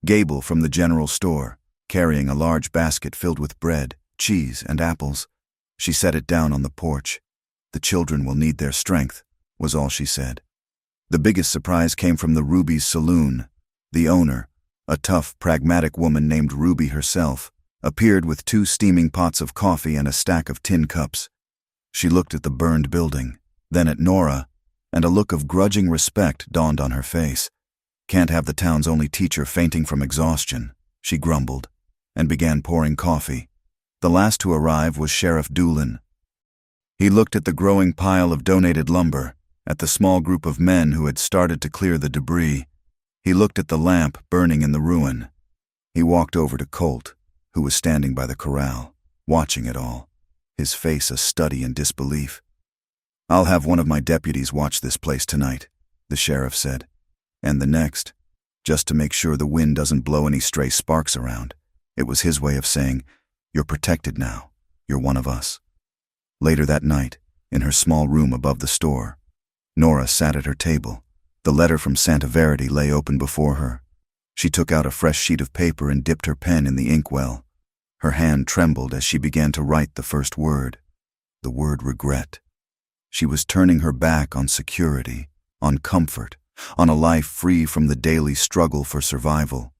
Gable from the general store, carrying a large basket filled with bread, cheese, and apples. She set it down on the porch. "The children will need their strength," was all she said. The biggest surprise came from the Ruby's saloon. The owner, a tough, pragmatic woman named Ruby herself, appeared with 2 steaming pots of coffee and a stack of tin cups. She looked at the burned building, then at Nora, and a look of grudging respect dawned on her face. "Can't have the town's only teacher fainting from exhaustion," she grumbled, and began pouring coffee. The last to arrive was Sheriff Doolin. He looked at the growing pile of donated lumber, at the small group of men who had started to clear the debris. He looked at the lamp burning in the ruin. He walked over to Colt, who was standing by the corral, watching it all, his face a study in disbelief. "I'll have one of my deputies watch this place tonight," the sheriff said, "and the next, just to make sure the wind doesn't blow any stray sparks around." It was his way of saying, "You're protected now. You're one of us." Later that night, in her small room above the store, Nora sat at her table. The letter from Santa Verity lay open before her. She took out a fresh sheet of paper and dipped her pen in the inkwell. Her hand trembled as she began to write the first word, the word regret. She was turning her back on security, on comfort, on a life free from the daily struggle for survival.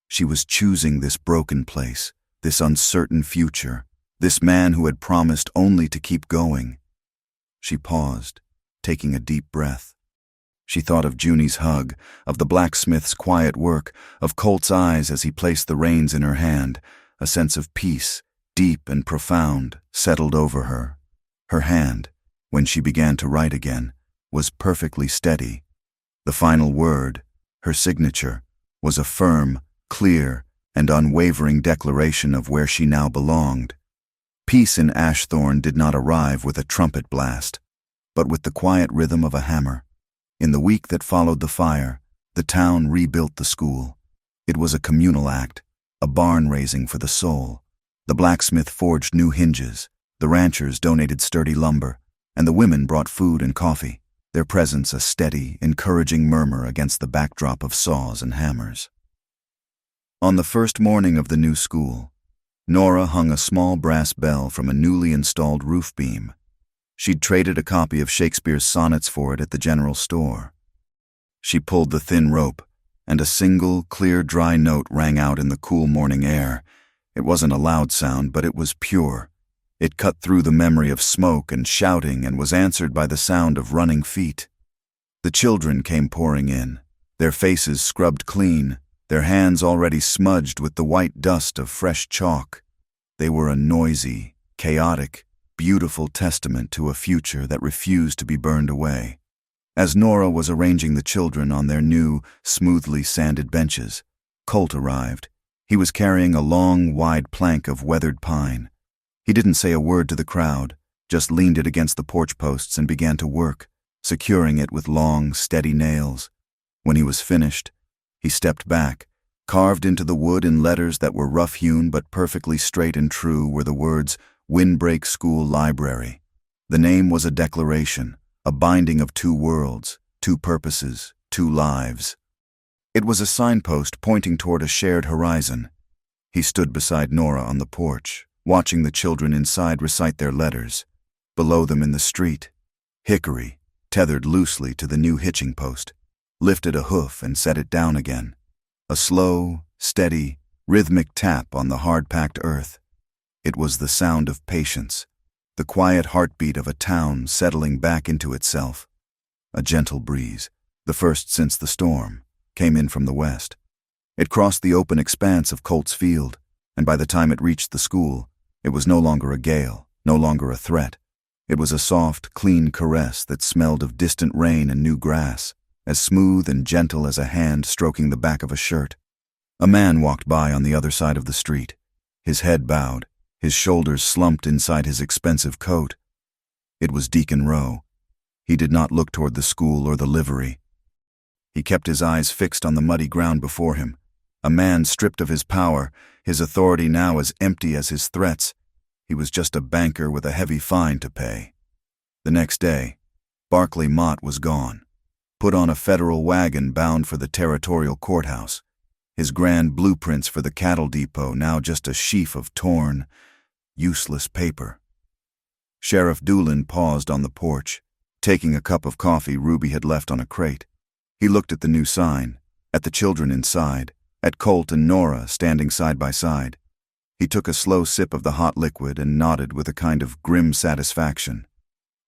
She was choosing this broken place, this uncertain future, this man who had promised only to keep going. She paused, taking a deep breath. She thought of Junie's hug, of the blacksmith's quiet work, of Colt's eyes as he placed the reins in her hand. A sense of peace, deep and profound, settled over her. Her hand, when she began to write again, was perfectly steady. The final word, her signature, was a firm, clear, and unwavering declaration of where she now belonged. Peace in Ashthorne did not arrive with a trumpet blast, but with the quiet rhythm of a hammer. In the week that followed the fire, the town rebuilt the school. It was a communal act, a barn raising for the soul. The blacksmith forged new hinges, the ranchers donated sturdy lumber, and the women brought food and coffee, their presence a steady, encouraging murmur against the backdrop of saws and hammers. On the first morning of the new school, Nora hung a small brass bell from a newly installed roof beam. She'd traded a copy of Shakespeare's sonnets for it at the general store. She pulled the thin rope, and a single, clear, dry note rang out in the cool morning air. It wasn't a loud sound, but it was pure. It cut through the memory of smoke and shouting and was answered by the sound of running feet. The children came pouring in, their faces scrubbed clean, their hands already smudged with the white dust of fresh chalk. They were a noisy, chaotic, beautiful testament to a future that refused to be burned away. As Nora was arranging the children on their new, smoothly sanded benches, Colt arrived. He was carrying a long, wide plank of weathered pine. He didn't say a word to the crowd, just leaned it against the porch posts and began to work, securing it with long, steady nails. When he was finished, he stepped back. Carved into the wood in letters that were rough-hewn but perfectly straight and true were the words, "Windbreak School Library." The name was a declaration, a binding of 2 worlds, 2 purposes, 2 lives. It was a signpost pointing toward a shared horizon. He stood beside Nora on the porch, watching the children inside recite their letters. Below them in the street, Hickory, tethered loosely to the new hitching post, lifted a hoof and set it down again. A slow, steady, rhythmic tap on the hard-packed earth. It was the sound of patience, the quiet heartbeat of a town settling back into itself. A gentle breeze, the first since the storm, came in from the west. It crossed the open expanse of Colt's Field, and by the time it reached the school, it was no longer a gale, no longer a threat. It was a soft, clean caress that smelled of distant rain and new grass, as smooth and gentle as a hand stroking the back of a shirt. A man walked by on the other side of the street, his head bowed, his shoulders slumped inside his expensive coat. It was Deacon Rowe. He did not look toward the school or the livery. He kept his eyes fixed on the muddy ground before him. A man stripped of his power, his authority now as empty as his threats. He was just a banker with a heavy fine to pay. The next day, Barclay Mott was gone, put on a federal wagon bound for the territorial courthouse. His grand blueprints for the cattle depot now just a sheaf of torn, useless paper. Sheriff Doolin paused on the porch, taking a cup of coffee Ruby had left on a crate. He looked at the new sign, at the children inside, at Colt and Nora standing side by side. He took a slow sip of the hot liquid and nodded with a kind of grim satisfaction.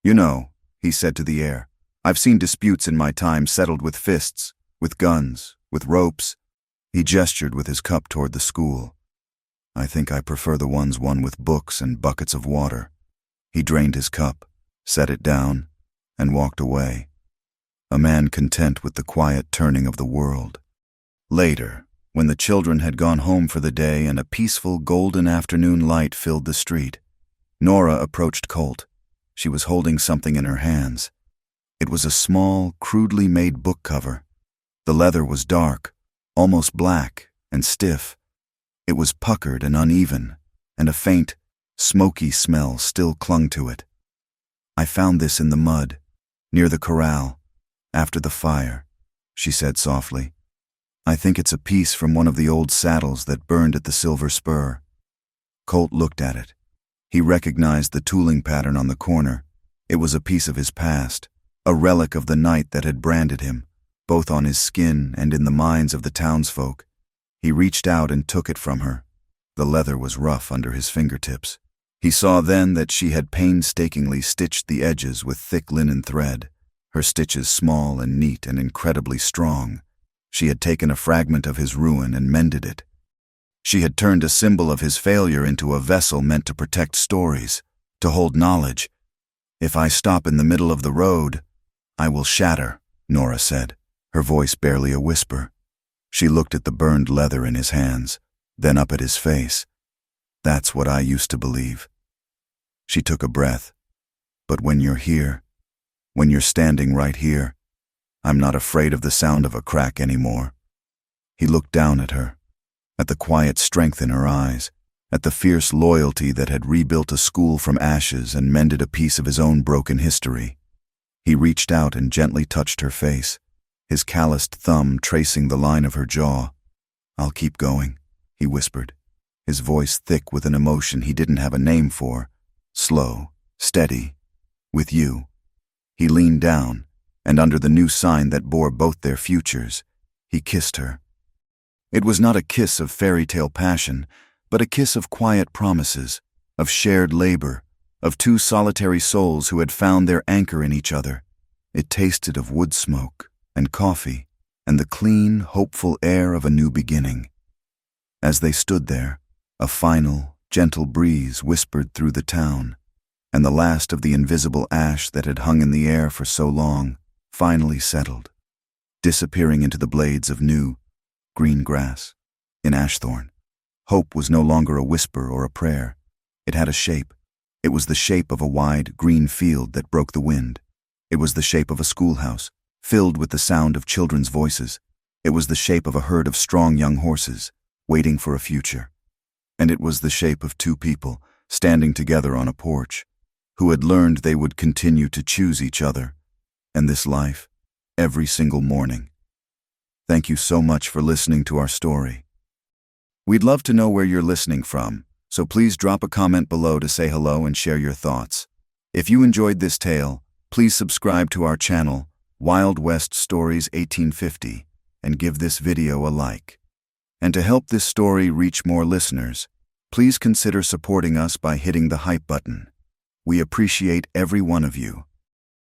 "You know," he said to the air, "I've seen disputes in my time settled with fists, with guns, with ropes." He gestured with his cup toward the school. "I think I prefer the ones won with books and buckets of water." He drained his cup, set it down, and walked away, a man content with the quiet turning of the world. Later, when the children had gone home for the day and a peaceful golden afternoon light filled the street, Nora approached Colt. She was holding something in her hands. It was a small, crudely made book cover. The leather was dark, almost black and stiff. It was puckered and uneven, and a faint, smoky smell still clung to it. "I found this in the mud, near the corral, after the fire," she said softly. "I think it's a piece from one of the old saddles that burned at the Silver Spur." Colt looked at it. He recognized the tooling pattern on the corner. It was a piece of his past, a relic of the night that had branded him, both on his skin and in the minds of the townsfolk. He reached out and took it from her. The leather was rough under his fingertips. He saw then that she had painstakingly stitched the edges with thick linen thread, her stitches small and neat and incredibly strong. She had taken a fragment of his ruin and mended it. She had turned a symbol of his failure into a vessel meant to protect stories, to hold knowledge. "If I stop in the middle of the road, I will shatter," Nora said, her voice barely a whisper. She looked at the burned leather in his hands, then up at his face. "That's what I used to believe." She took a breath. "But when you're here, when you're standing right here, I'm not afraid of the sound of a crack anymore." He looked down at her, at the quiet strength in her eyes, at the fierce loyalty that had rebuilt a school from ashes and mended a piece of his own broken history. He reached out and gently touched her face, his calloused thumb tracing the line of her jaw. "I'll keep going," he whispered, his voice thick with an emotion he didn't have a name for, slow, steady, "with you." He leaned down, and under the new sign that bore both their futures, he kissed her. It was not a kiss of fairy tale passion, but a kiss of quiet promises, of shared labor, of two solitary souls who had found their anchor in each other. It tasted of wood smoke and coffee and the clean, hopeful air of a new beginning. As they stood there, a final, gentle breeze whispered through the town, and the last of the invisible ash that had hung in the air for so long finally settled, disappearing into the blades of new, green grass. In Ashthorne, hope was no longer a whisper or a prayer. It had a shape. It was the shape of a wide, green field that broke the wind. It was the shape of a schoolhouse, filled with the sound of children's voices. It was the shape of a herd of strong young horses, waiting for a future. And it was the shape of two people, standing together on a porch, who had learned they would continue to choose each other, and this life, every single morning. Thank you so much for listening to our story. We'd love to know where you're listening from, so please drop a comment below to say hello and share your thoughts. If you enjoyed this tale, please subscribe to our channel, Wild West Stories 1850, and give this video a like. And to help this story reach more listeners, please consider supporting us by hitting the hype button. We appreciate every one of you.